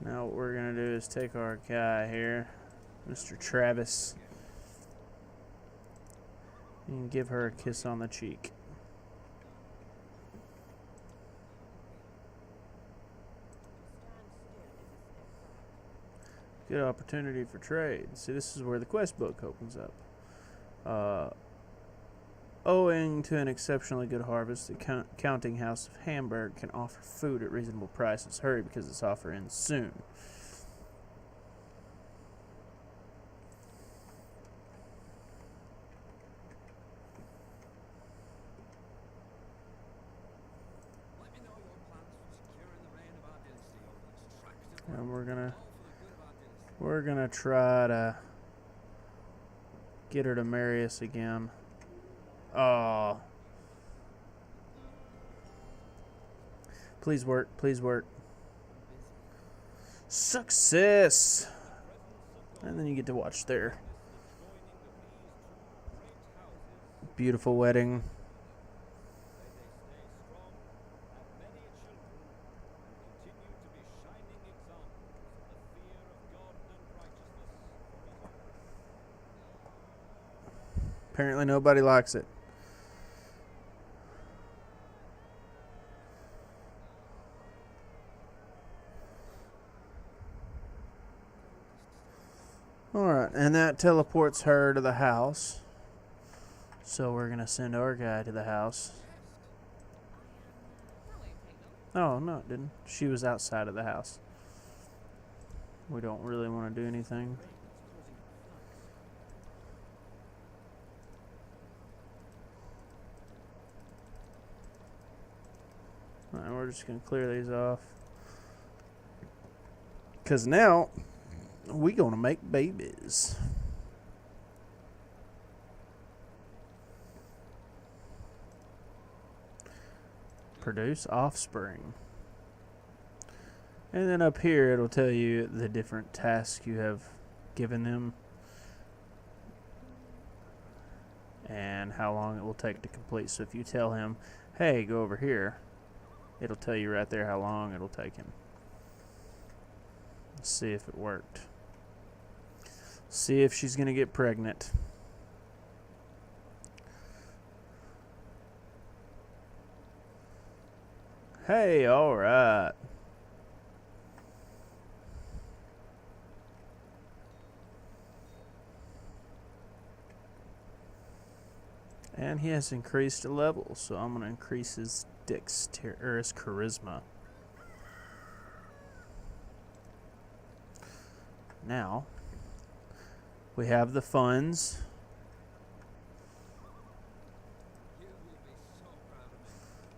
Now what we're going to do is take our guy here, Mr. Travis, and give her a kiss on the cheek. Good opportunity for trade. See, this is where the quest book opens up. Owing to an exceptionally good harvest, the counting house of Hamburg can offer food at reasonable prices. Hurry, because its offer ends soon. And we're gonna try to get her to marry us again. Oh. Please work, please work. Success! And then you get to watch their beautiful wedding. Apparently nobody likes it. Alright, and that teleports her to the house. So we're going to send our guy to the house. Oh, no, it didn't. She was outside of the house. We don't really want to do anything. Alright, we're just going to clear these off. Because now, we're going to make babies. Produce offspring. And then up here, it'll tell you the different tasks you have given them and how long it will take to complete. So if you tell him, hey, go over here, it'll tell you right there how long it'll take him. Let's see if it worked. See if she's going to get pregnant. Hey, all right. And he has increased a level, so I'm going to increase his dexterity, or his charisma. Now, we have the funds.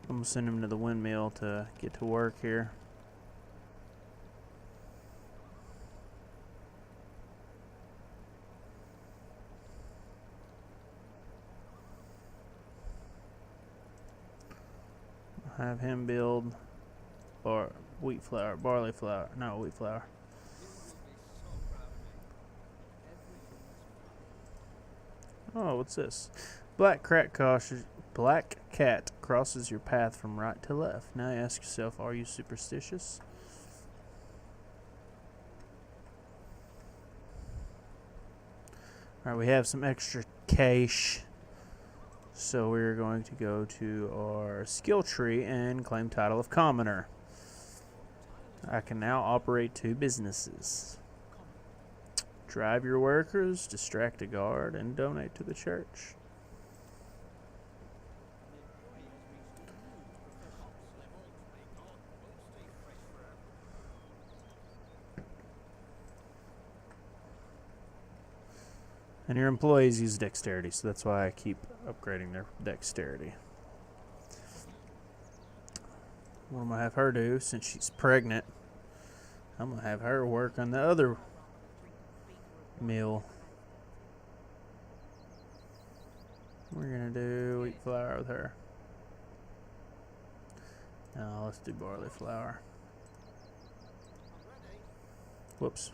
I'm going to send him to the windmill to get to work here. Have him build wheat flour, barley flour, no, wheat flour. Oh, what's this? Black cat crosses your path from right to left. Now you ask yourself, are you superstitious? Alright, we have some extra cash. So we're going to go to our skill tree and claim title of commoner. I can now operate 2 businesses. Drive your workers, distract a guard, and donate to the church. And your employees use dexterity, so that's why I keep upgrading their dexterity. What am I have her do since she's pregnant? I'm going to have her work on the other mill. We're going to do wheat flour with her. Now let's do barley flour. Whoops.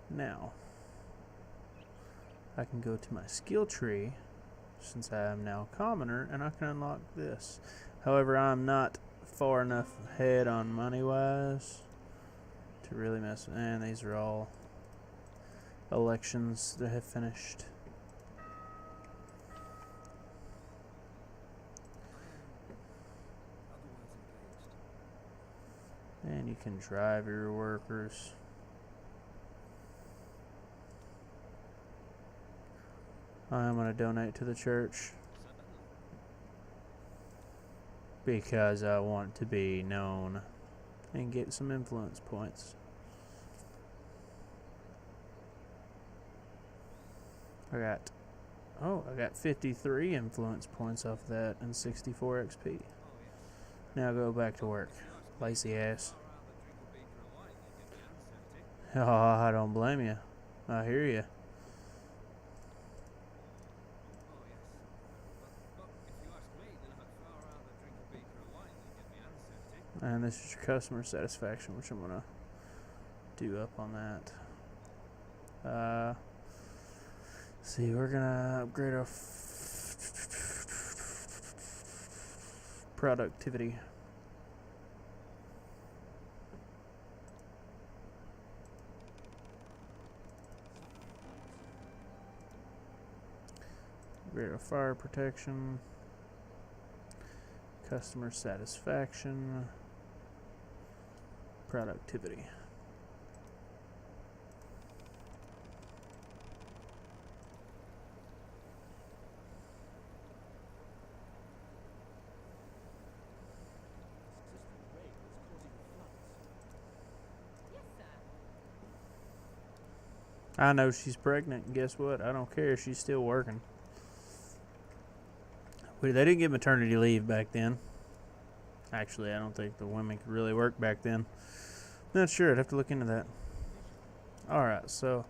Now, I can go to my skill tree, since I am now a commoner, and I can unlock this. However, I'm not far enough ahead on money-wise to really mess with. And these are all elections that have finished. And you can drive your workers. I'm going to donate to the church because I want to be known and get some influence points. I got 53 influence points off that and 64 XP. Now go back to work, lazy ass. Oh, I don't blame you. I hear you. And this is your customer satisfaction, which I'm going to do up on that. See, we're going to upgrade our productivity. Upgrade our fire protection. Customer satisfaction. Productivity. I know she's pregnant, and guess what? I don't care. She's still working. They didn't get maternity leave back then. Actually, I don't think the women could really work back then. Not sure. I'd have to look into that. Alright, so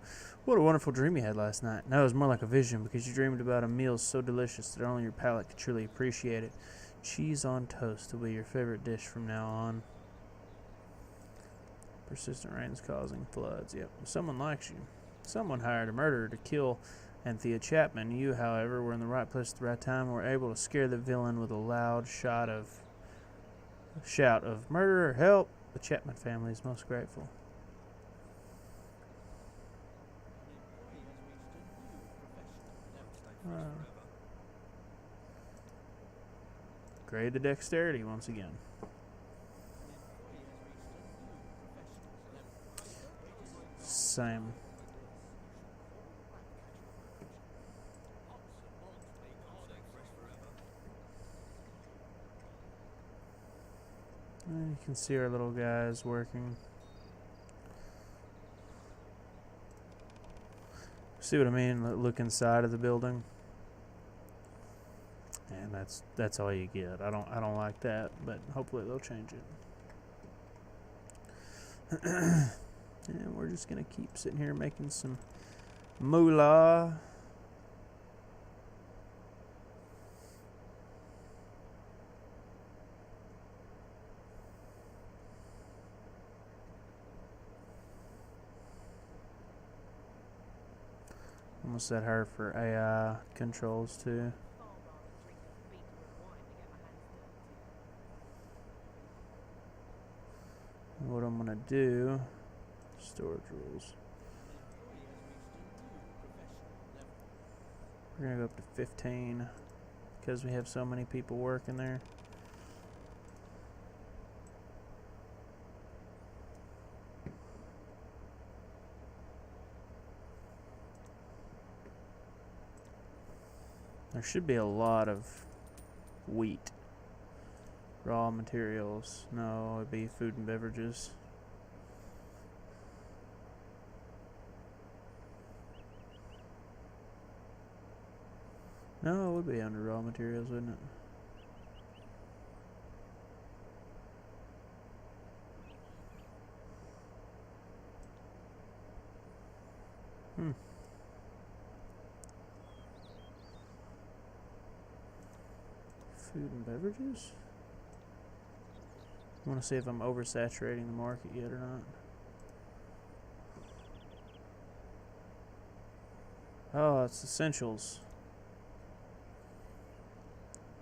what a wonderful dream you had last night. No, it was more like a vision because you dreamed about a meal so delicious that only your palate could truly appreciate it. Cheese on toast will be your favorite dish from now on. Persistent rains causing floods. Yep, someone likes you. Someone hired a murderer to kill Anthea Chapman. You, however, were in the right place at the right time and were able to scare the villain with a loud shout of murderer, help! The Chapman family is most grateful. Grade the dexterity once again. Same. And you can see our little guys working. See what I mean? Look inside of the building. And that's all you get. I don't like that, but hopefully they'll change it. And we're just gonna keep sitting here making some moolah. Almost set her for AI controls too. What I'm gonna do, storage rules. We're gonna go up to 15 because we have so many people working there. There should be a lot of wheat. Raw materials. No, it'd be food and beverages. No, it would be under raw materials, wouldn't it? Food and beverages? I want to see if I'm oversaturating the market yet or not. Oh, it's essentials.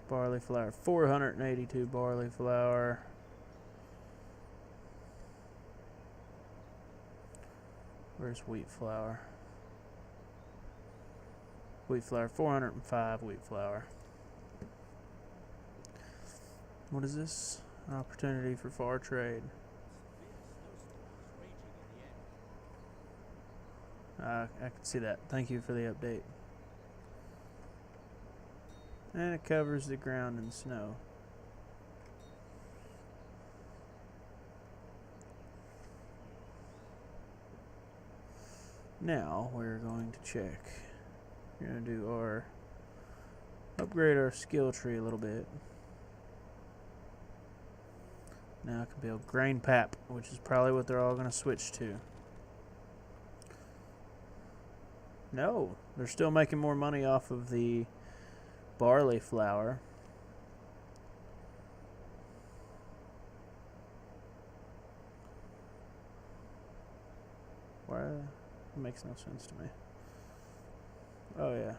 Barley flour. 482 barley flour. Where's wheat flour? Wheat flour. 405 wheat flour. What is this? An opportunity for far trade. I can see that. Thank you for the update. And it covers the ground in snow. Now we're going to check. We're going to do our upgrade our skill tree a little bit. Now I can build grain pap, which is probably what they're all going to switch to. No, they're still making more money off of the barley flour. Why? It makes no sense to me. Oh yeah.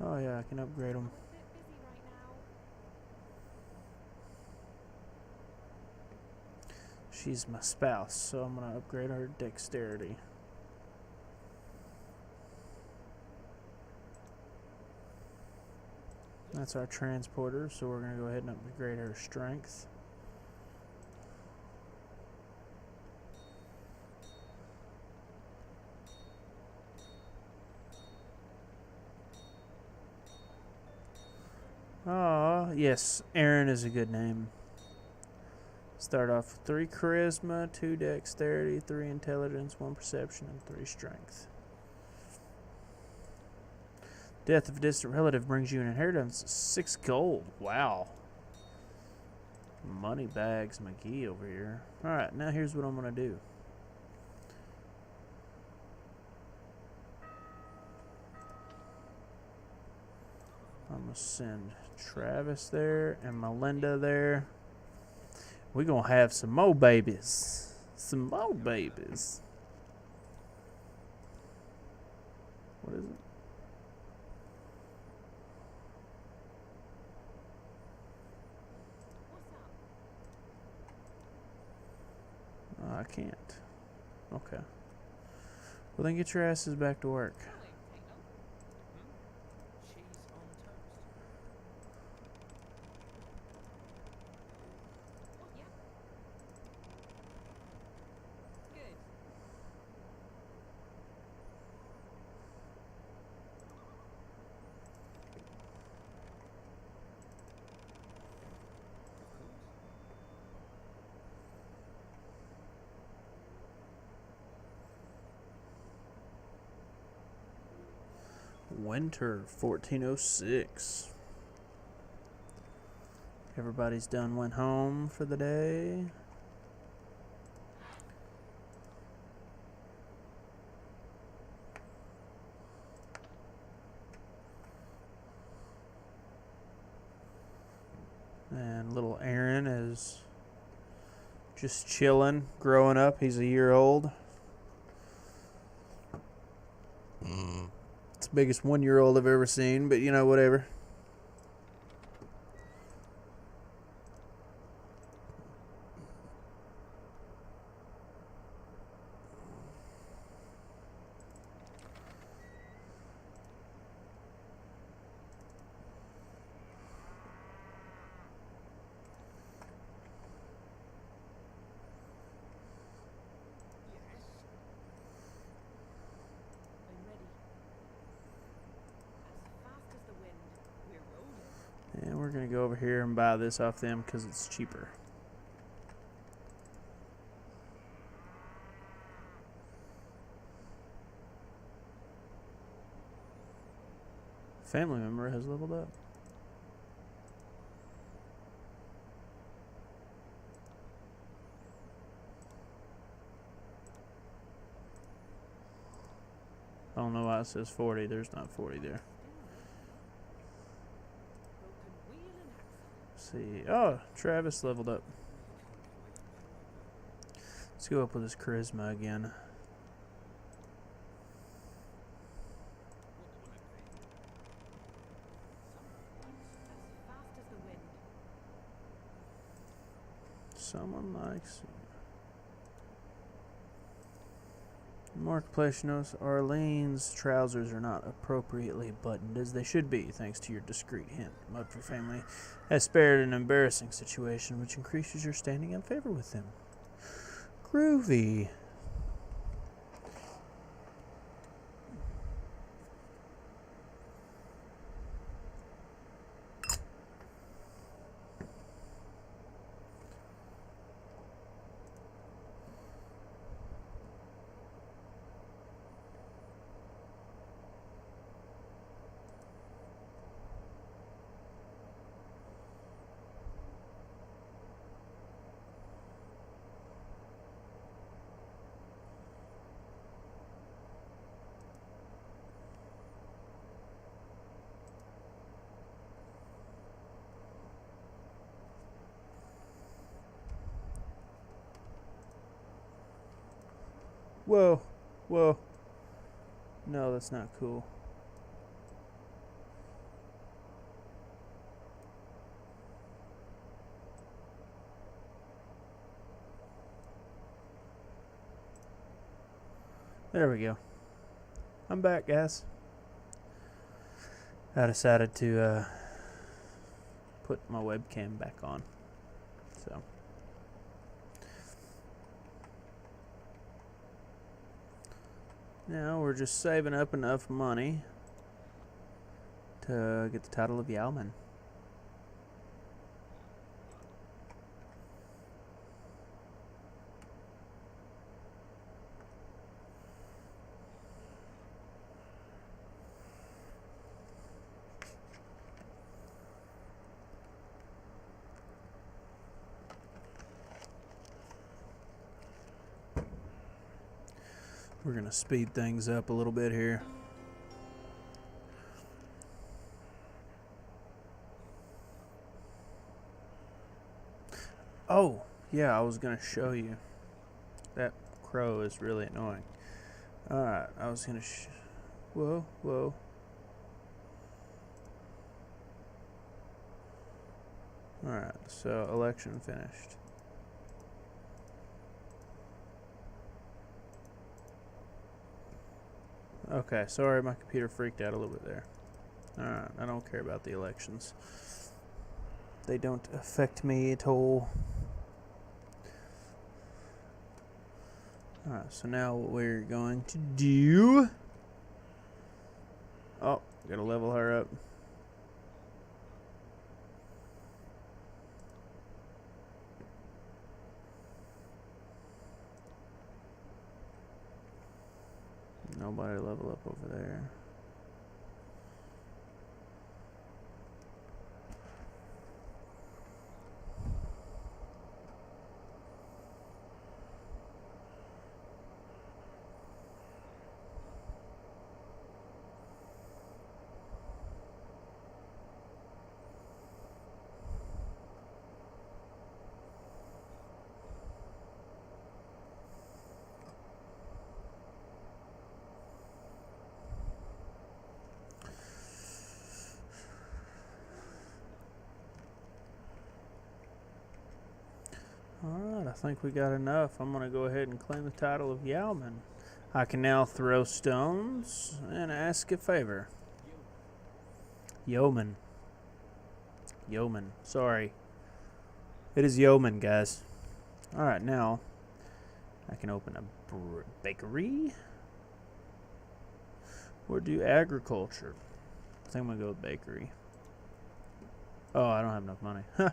Oh yeah, I can upgrade them. She's my spouse, so I'm going to upgrade her dexterity. That's our transporter, so we're going to go ahead and upgrade her strength. Ah, yes, Aaron is a good name. Start off with 3 charisma, 2 dexterity, 3 intelligence, 1 perception, and 3 strength. Death of a distant relative brings you an inheritance. 6 gold. Wow. Money bags McGee over here. Alright, now here's what I'm going to do. I'm going to send Travis there and Melinda there. We're going to have some more babies. Some more babies. What is it? I can't. Okay. Well, then get your asses back to work. Winter 1406. Everybody's done, went home for the day. And little Aaron is just chilling, growing up. He's a year old. It's the biggest 1-year-old I've ever seen, but you know, whatever. And we're going to go over here and buy this off them because it's cheaper. Family member has leveled up. I don't know why it says 40. There's not 40 there. See. Oh, Travis leveled up. Let's go up with his charisma again. Someone likes you. Marketplace notes Arlene's trousers are not appropriately buttoned as they should be, thanks to your discreet hint. Mudford family has spared an embarrassing situation which increases your standing in favor with them. Groovy. Whoa, whoa. No, that's not cool. There we go. I'm back, guys. I decided to put my webcam back on. So. Now we're just saving up enough money to get the title of Yeoman. We're going to speed things up a little bit here. Oh, yeah, I was going to show you. That crow is really annoying. Alright, I was going to whoa, whoa. Alright, so election finished. Okay, sorry, my computer freaked out a little bit there. Alright, I don't care about the elections. They don't affect me at all. Alright, so now what we're going to do... Oh, gotta level her up. Nobody level up over there. Alright, I think we got enough. I'm going to go ahead and claim the title of Yeoman. I can now throw stones and ask a favor. Yeoman. Yeoman. Sorry. It is Yeoman, guys. Alright, now I can open a bakery. Or do agriculture. I think I'm going to go with bakery. Oh, I don't have enough money. Huh.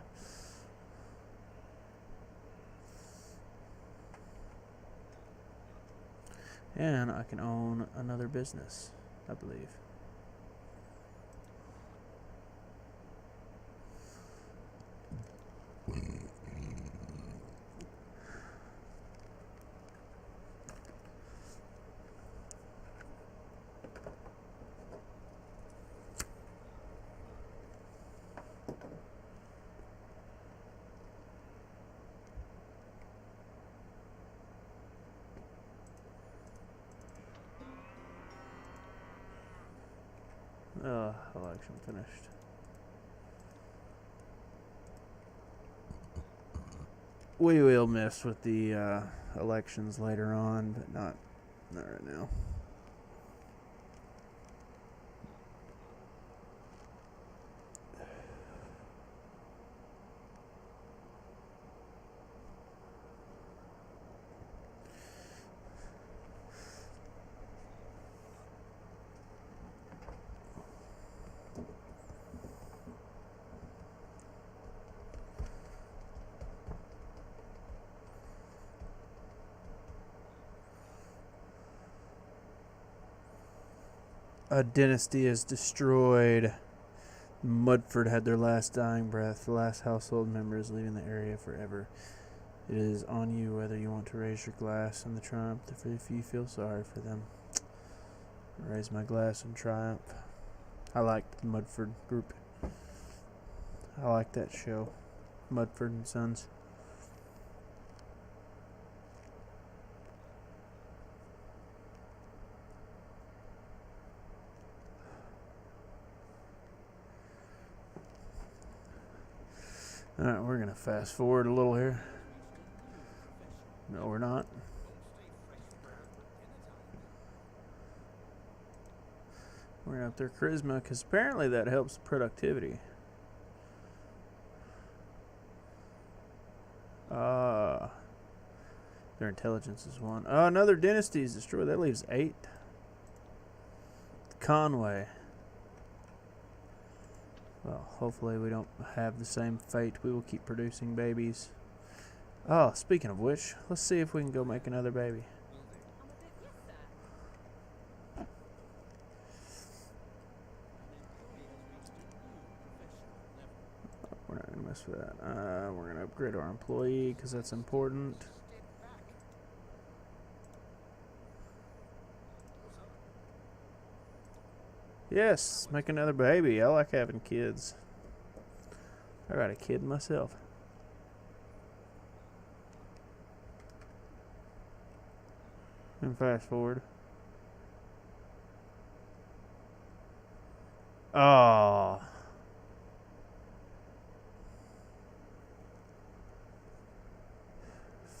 And I can own another business, I believe. Election finished. We will mess with the elections later on, but not right now. A dynasty is destroyed. Mudford had their last dying breath. The last household member is leaving the area forever. It is on you whether you want to raise your glass in the triumph or if you feel sorry for them. I raise my glass in triumph. I like the Mudford group. I like that show. Mudford and Sons. Alright, we're going to fast forward a little here. No, we're not. We're going to up their charisma because apparently that helps productivity. Their intelligence is 1. Another dynasty is destroyed. That leaves 8. Conway. Well, hopefully we don't have the same fate. We will keep producing babies. Oh, speaking of which, let's see if we can go make another baby. We're not going to mess with that. We're going to upgrade our employee because that's important. Yes, make another baby. I like having kids. I got a kid myself. And fast forward. Oh.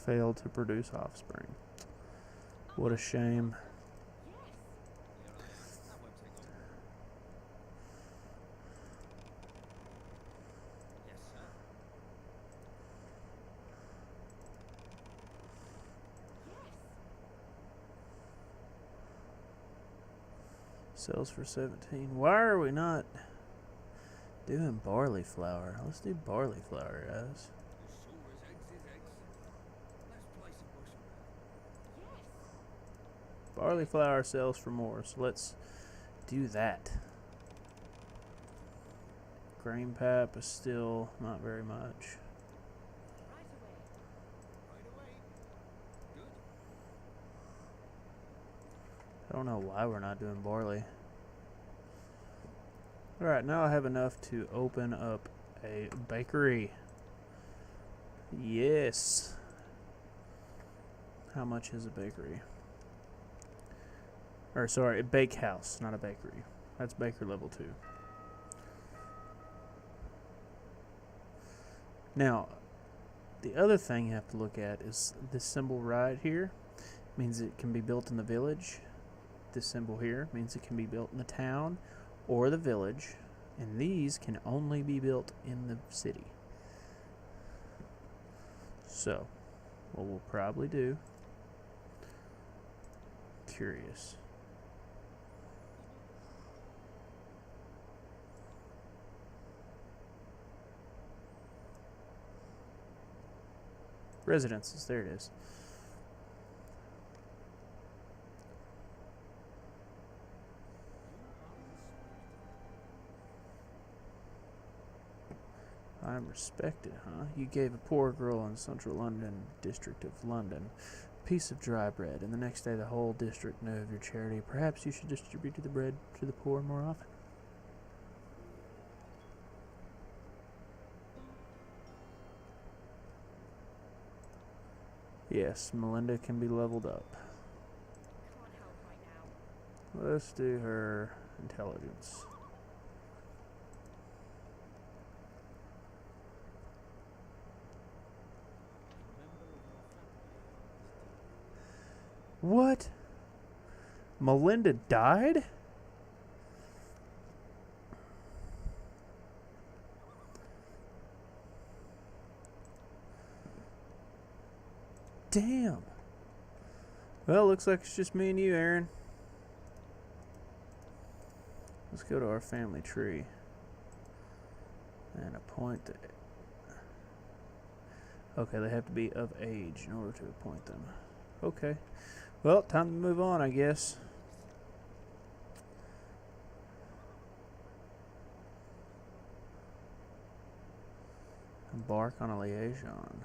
Failed to produce offspring. What a shame. Sells for 17. Why are we not doing barley flour? Let's do barley flour, guys. Barley flour sells for more, so let's do that. Grain pap is still not very much. I don't know why we're not doing barley. Alright, now I have enough to open up a bakery. Yes. How much is a bakery? Or sorry, a bake house, not a bakery. That's baker level 2. Now, the other thing you have to look at is this symbol right here. Means it can be built in the village. This symbol here means it can be built in the town or the village. And these can only be built in the city. So, what we'll probably do... Curious. Residences, there it is. I'm respected, huh? You gave a poor girl in central London, district of London, a piece of dry bread, and the next day the whole district knew of your charity. Perhaps you should distribute the bread to the poor more often. Yes, Melinda can be leveled up. Can't help right now. Let's do her intelligence. What? Melinda died? Damn. Well, looks like it's just me and you, Aaron. Let's go to our family tree and appoint the... Okay, they have to be of age in order to appoint them. Okay. Well, time to move on, I guess. Embark on a liaison.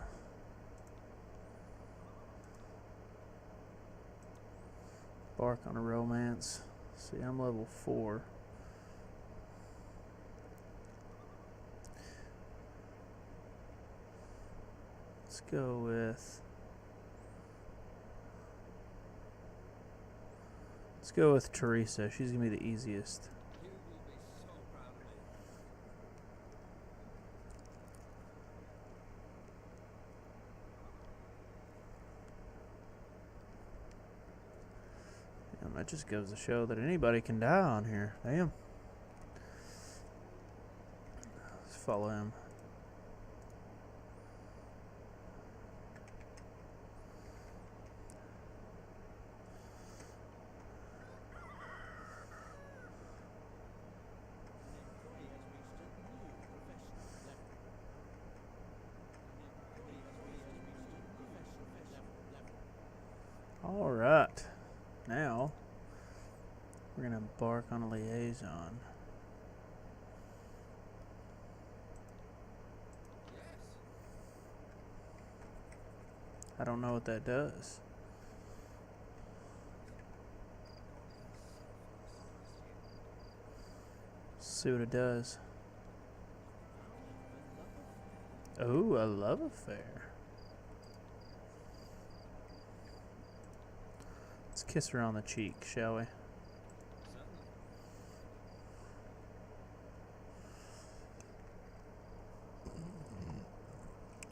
Embark on a romance. See, I'm level 4. Let's go with... Let's go with Teresa. She's going to be the easiest. You will be so proud of me. And that just goes to show that anybody can die on here. Damn. Let's follow him. Alright, now we're going to embark on a liaison. Yes. I don't know what that does. see what it does. Oh, a love affair. Let's kiss her on the cheek, shall we?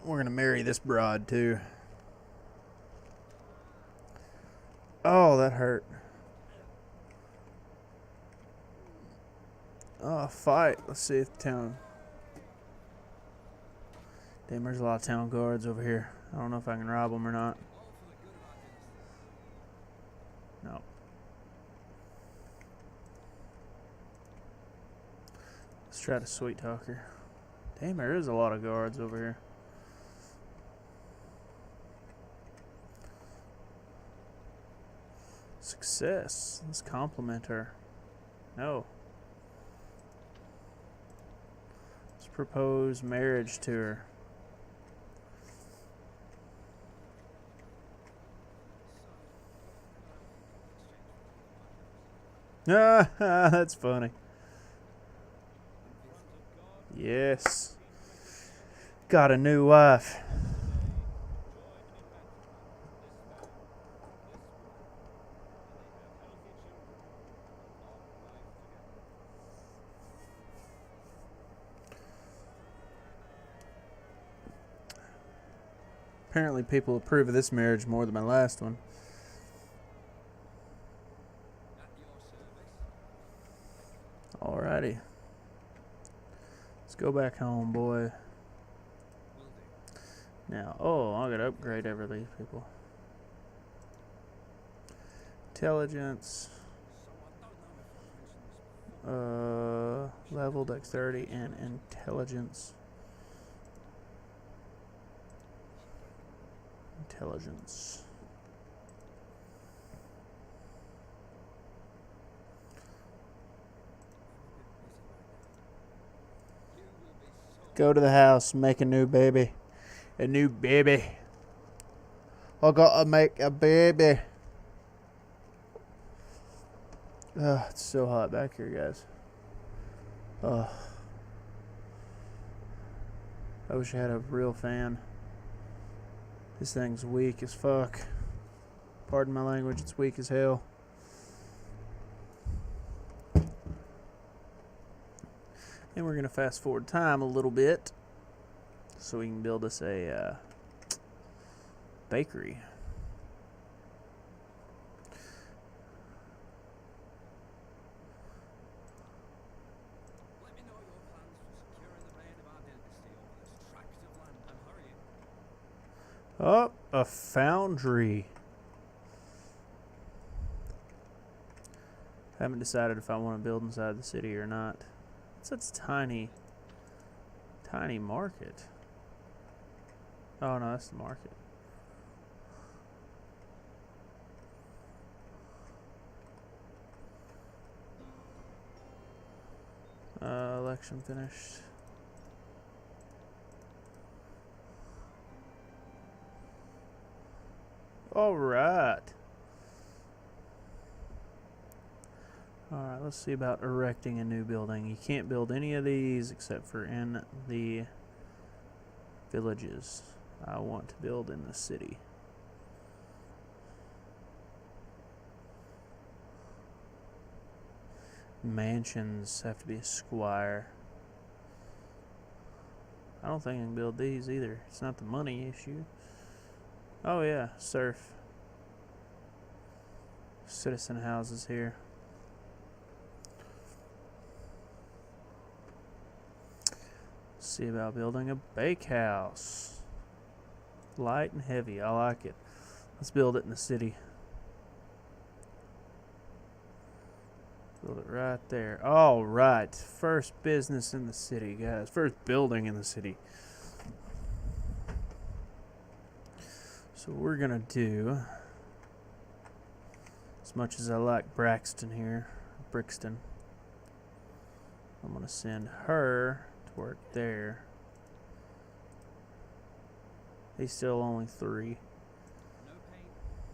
We're gonna marry this broad too. Oh, that hurt. Oh, fight. Let's see if town. Damn, there's a lot of town guards over here. I don't know if I can rob them or not. No. Let's try to sweet talk her. Damn, there is a lot of guards over here. Success. Let's compliment her. No. Let's propose marriage to her. Ah, that's funny. Yes. Got a new wife. Apparently people approve of this marriage more than my last one. Alrighty. Let's go back home, boy. Now, oh, I gotta upgrade every these people. Intelligence. Level, dexterity, and intelligence. Intelligence. Go to the house, make a new baby. A new baby. I gotta make a baby. It's so hot back here, guys. I wish I had a real fan. This thing's weak as fuck. Pardon my language, it's weak as hell. And we're going to fast forward time a little bit so we can build us a bakery. Let me know your plans for securing the reign of our dynasty over this tract of land. I'm hurrying. Oh, a foundry. Haven't decided if I want to build inside the city or not. It's tiny market. Oh no, that's the market. Election finished. All right. Alright, let's see about erecting a new building. You can't build any of these except for in the villages. I want to build in the city. Mansions have to be a squire. I don't think I can build these either. It's not the money issue. Oh yeah, serf. Citizen houses here. See about building a bakehouse. Light and heavy. I like it. Let's build it in the city. Build it right there. All right. First business in the city, guys. First building in the city. So we're going to do, as much as I like Braxton here, Brixton, I'm going to send her work there. He's still only 3. No pain,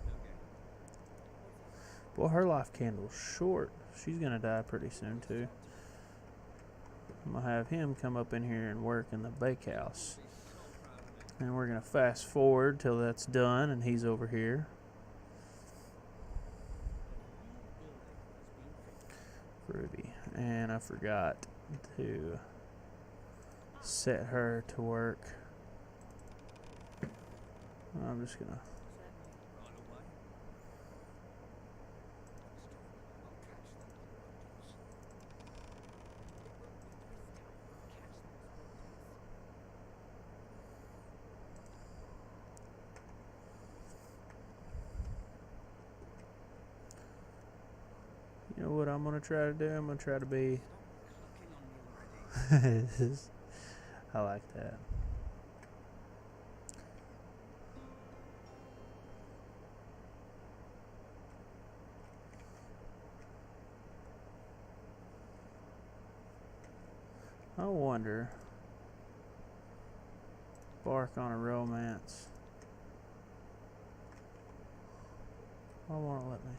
no gain. Boy, her life candle's short. She's gonna die pretty soon too. I'm going to have him come up in here and work in the bakehouse. And we're going to fast forward till that's done and he's over here. Ruby. And I forgot to set her to work. I'm just going to... You know what I'm going to try to do? I'm going to try to be... I like that. I wonder... Bark on a romance. Why won't it let me?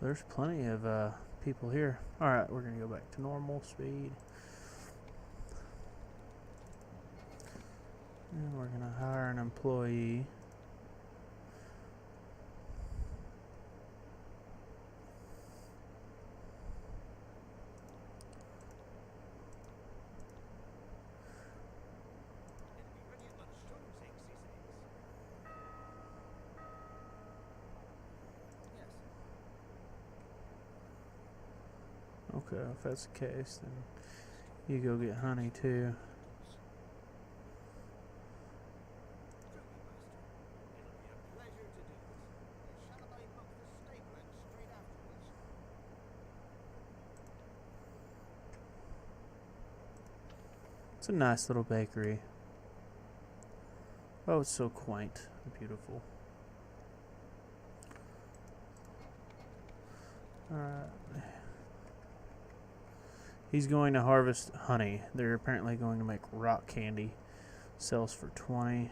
There's plenty of people here. Alright, we're going to go back to normal speed. And we're going to hire an employee. Okay, if that's the case, then you go get honey too. It's a nice little bakery. Oh, it's so quaint and beautiful. Alright. He's going to harvest honey. They're apparently going to make rock candy. Sells for 20.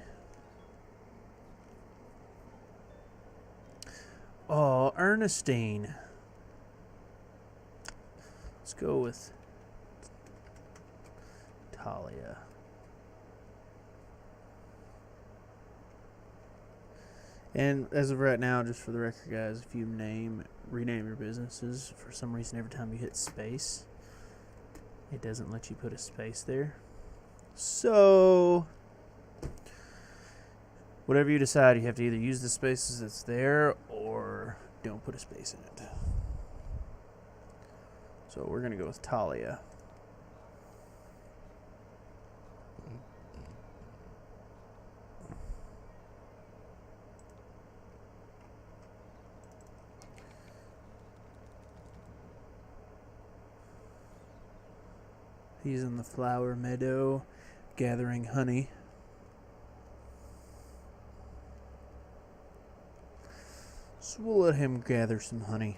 Oh, Ernestine. Let's go with Talia. And as of right now, just for the record, guys, if you rename your businesses, for some reason every time you hit space, it doesn't let you put a space there. So, whatever you decide, you have to either use the spaces that's there or don't put a space in it. So we're going to go with Talia. He's in the flower meadow gathering honey. So we'll let him gather some honey.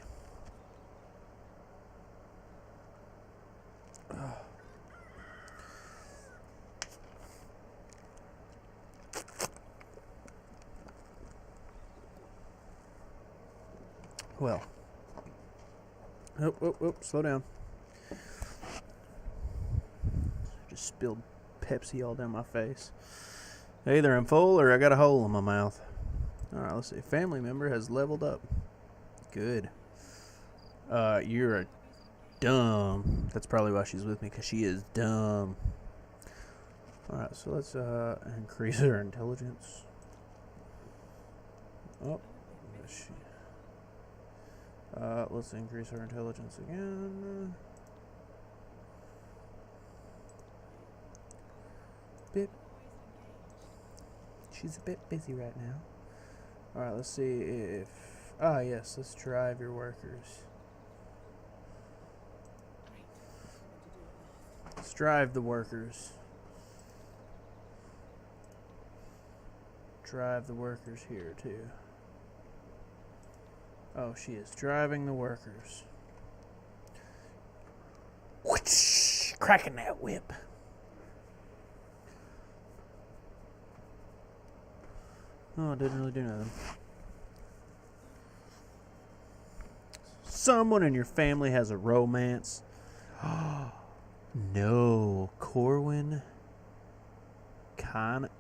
Well. Oh, slow down. Just spilled Pepsi all down my face. Either I'm full or I got a hole in my mouth. Alright, let's see. Family member has leveled up. Good. You're a dumb. That's probably why she's with me, because she is dumb. Alright, so let's increase her intelligence. Oh. Let's increase her intelligence again. She's a bit busy right now. Alright, let's see if... yes, let's drive your workers. Let's drive the workers. Drive the workers here, too. Oh, she is driving the workers. Whoosh, cracking that whip. Oh, it didn't really do nothing. Someone in your family has a romance. No, Corwin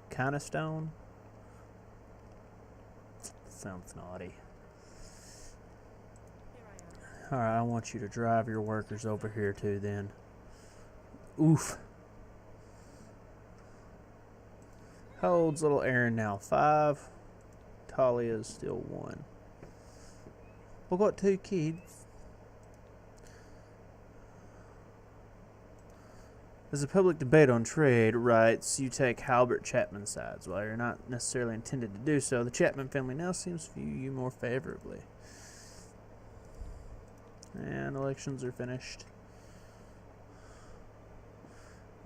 Constone? Sounds naughty. Here I am. Alright, I want you to drive your workers over here too then. Oof. How old's little Aaron now? 5. Talia's still 1. We've got 2 kids. As a public debate on trade rights, you take Halbert Chapman's sides. While you're not necessarily intended to do so, the Chapman family now seems to view you more favorably. And elections are finished.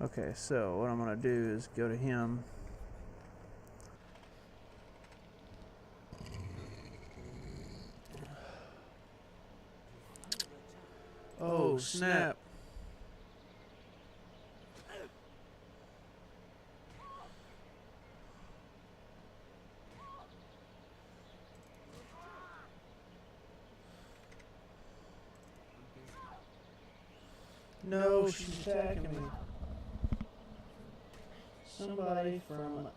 Okay, so what I'm going to do is go to him. Oh, snap. No, she's attacking me. Somebody from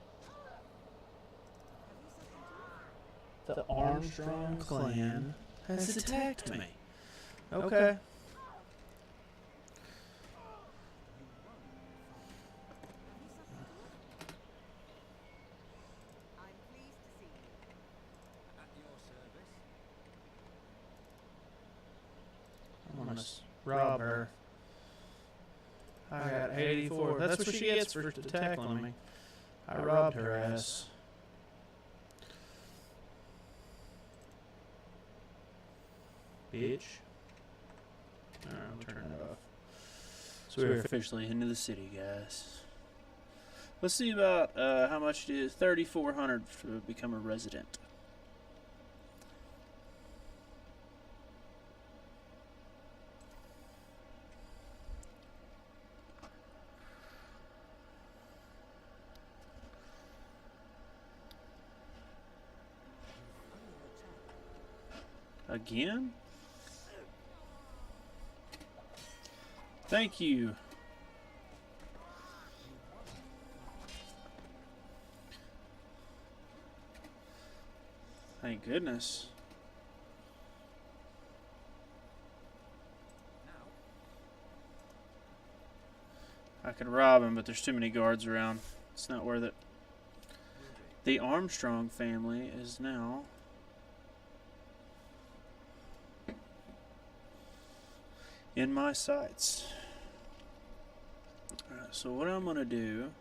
the Armstrong clan has attacked me. Okay. I'm pleased to see you. At your service. I'm gonna rob her. I got 84. That's what she gets for tackling me. I robbed her ass. Bitch. Alright, I'll turn it off. So we're officially into the city, guys. Let's see about how much it is. 3,400 to become a resident. Again? Thank you. Thank goodness. I could rob him, but there's too many guards around. It's not worth it. The Armstrong family is now in my sights. Alright, so what I'm going to do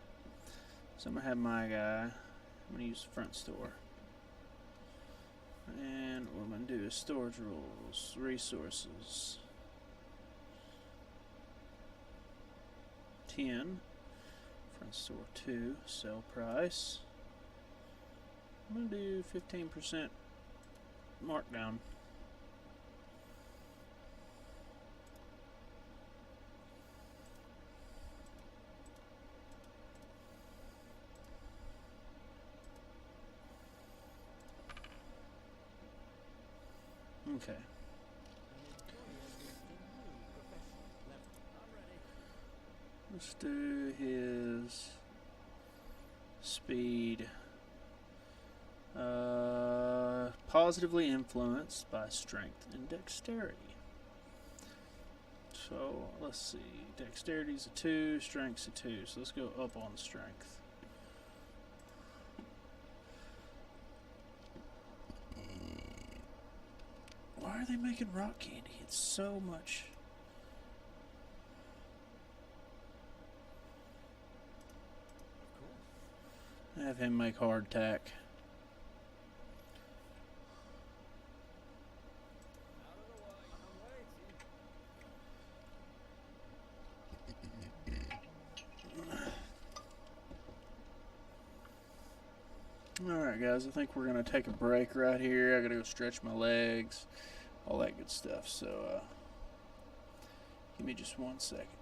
is I'm going to have my guy, I'm going to use the front store. And what I'm going to do is storage rules, resources. 10. Front store 2, sell price. I'm going to do 15% markdown. Okay. Let's do his speed. Positively influenced by strength and dexterity. So let's see. Dexterity's a 2, strength's a 2. So let's go up on strength. Why are they making rock candy? It's so much. Have him make hardtack. Alright Alright guys, I think we're going to take a break right here. I got to go stretch my legs, all that good stuff. So, give me just 1 second.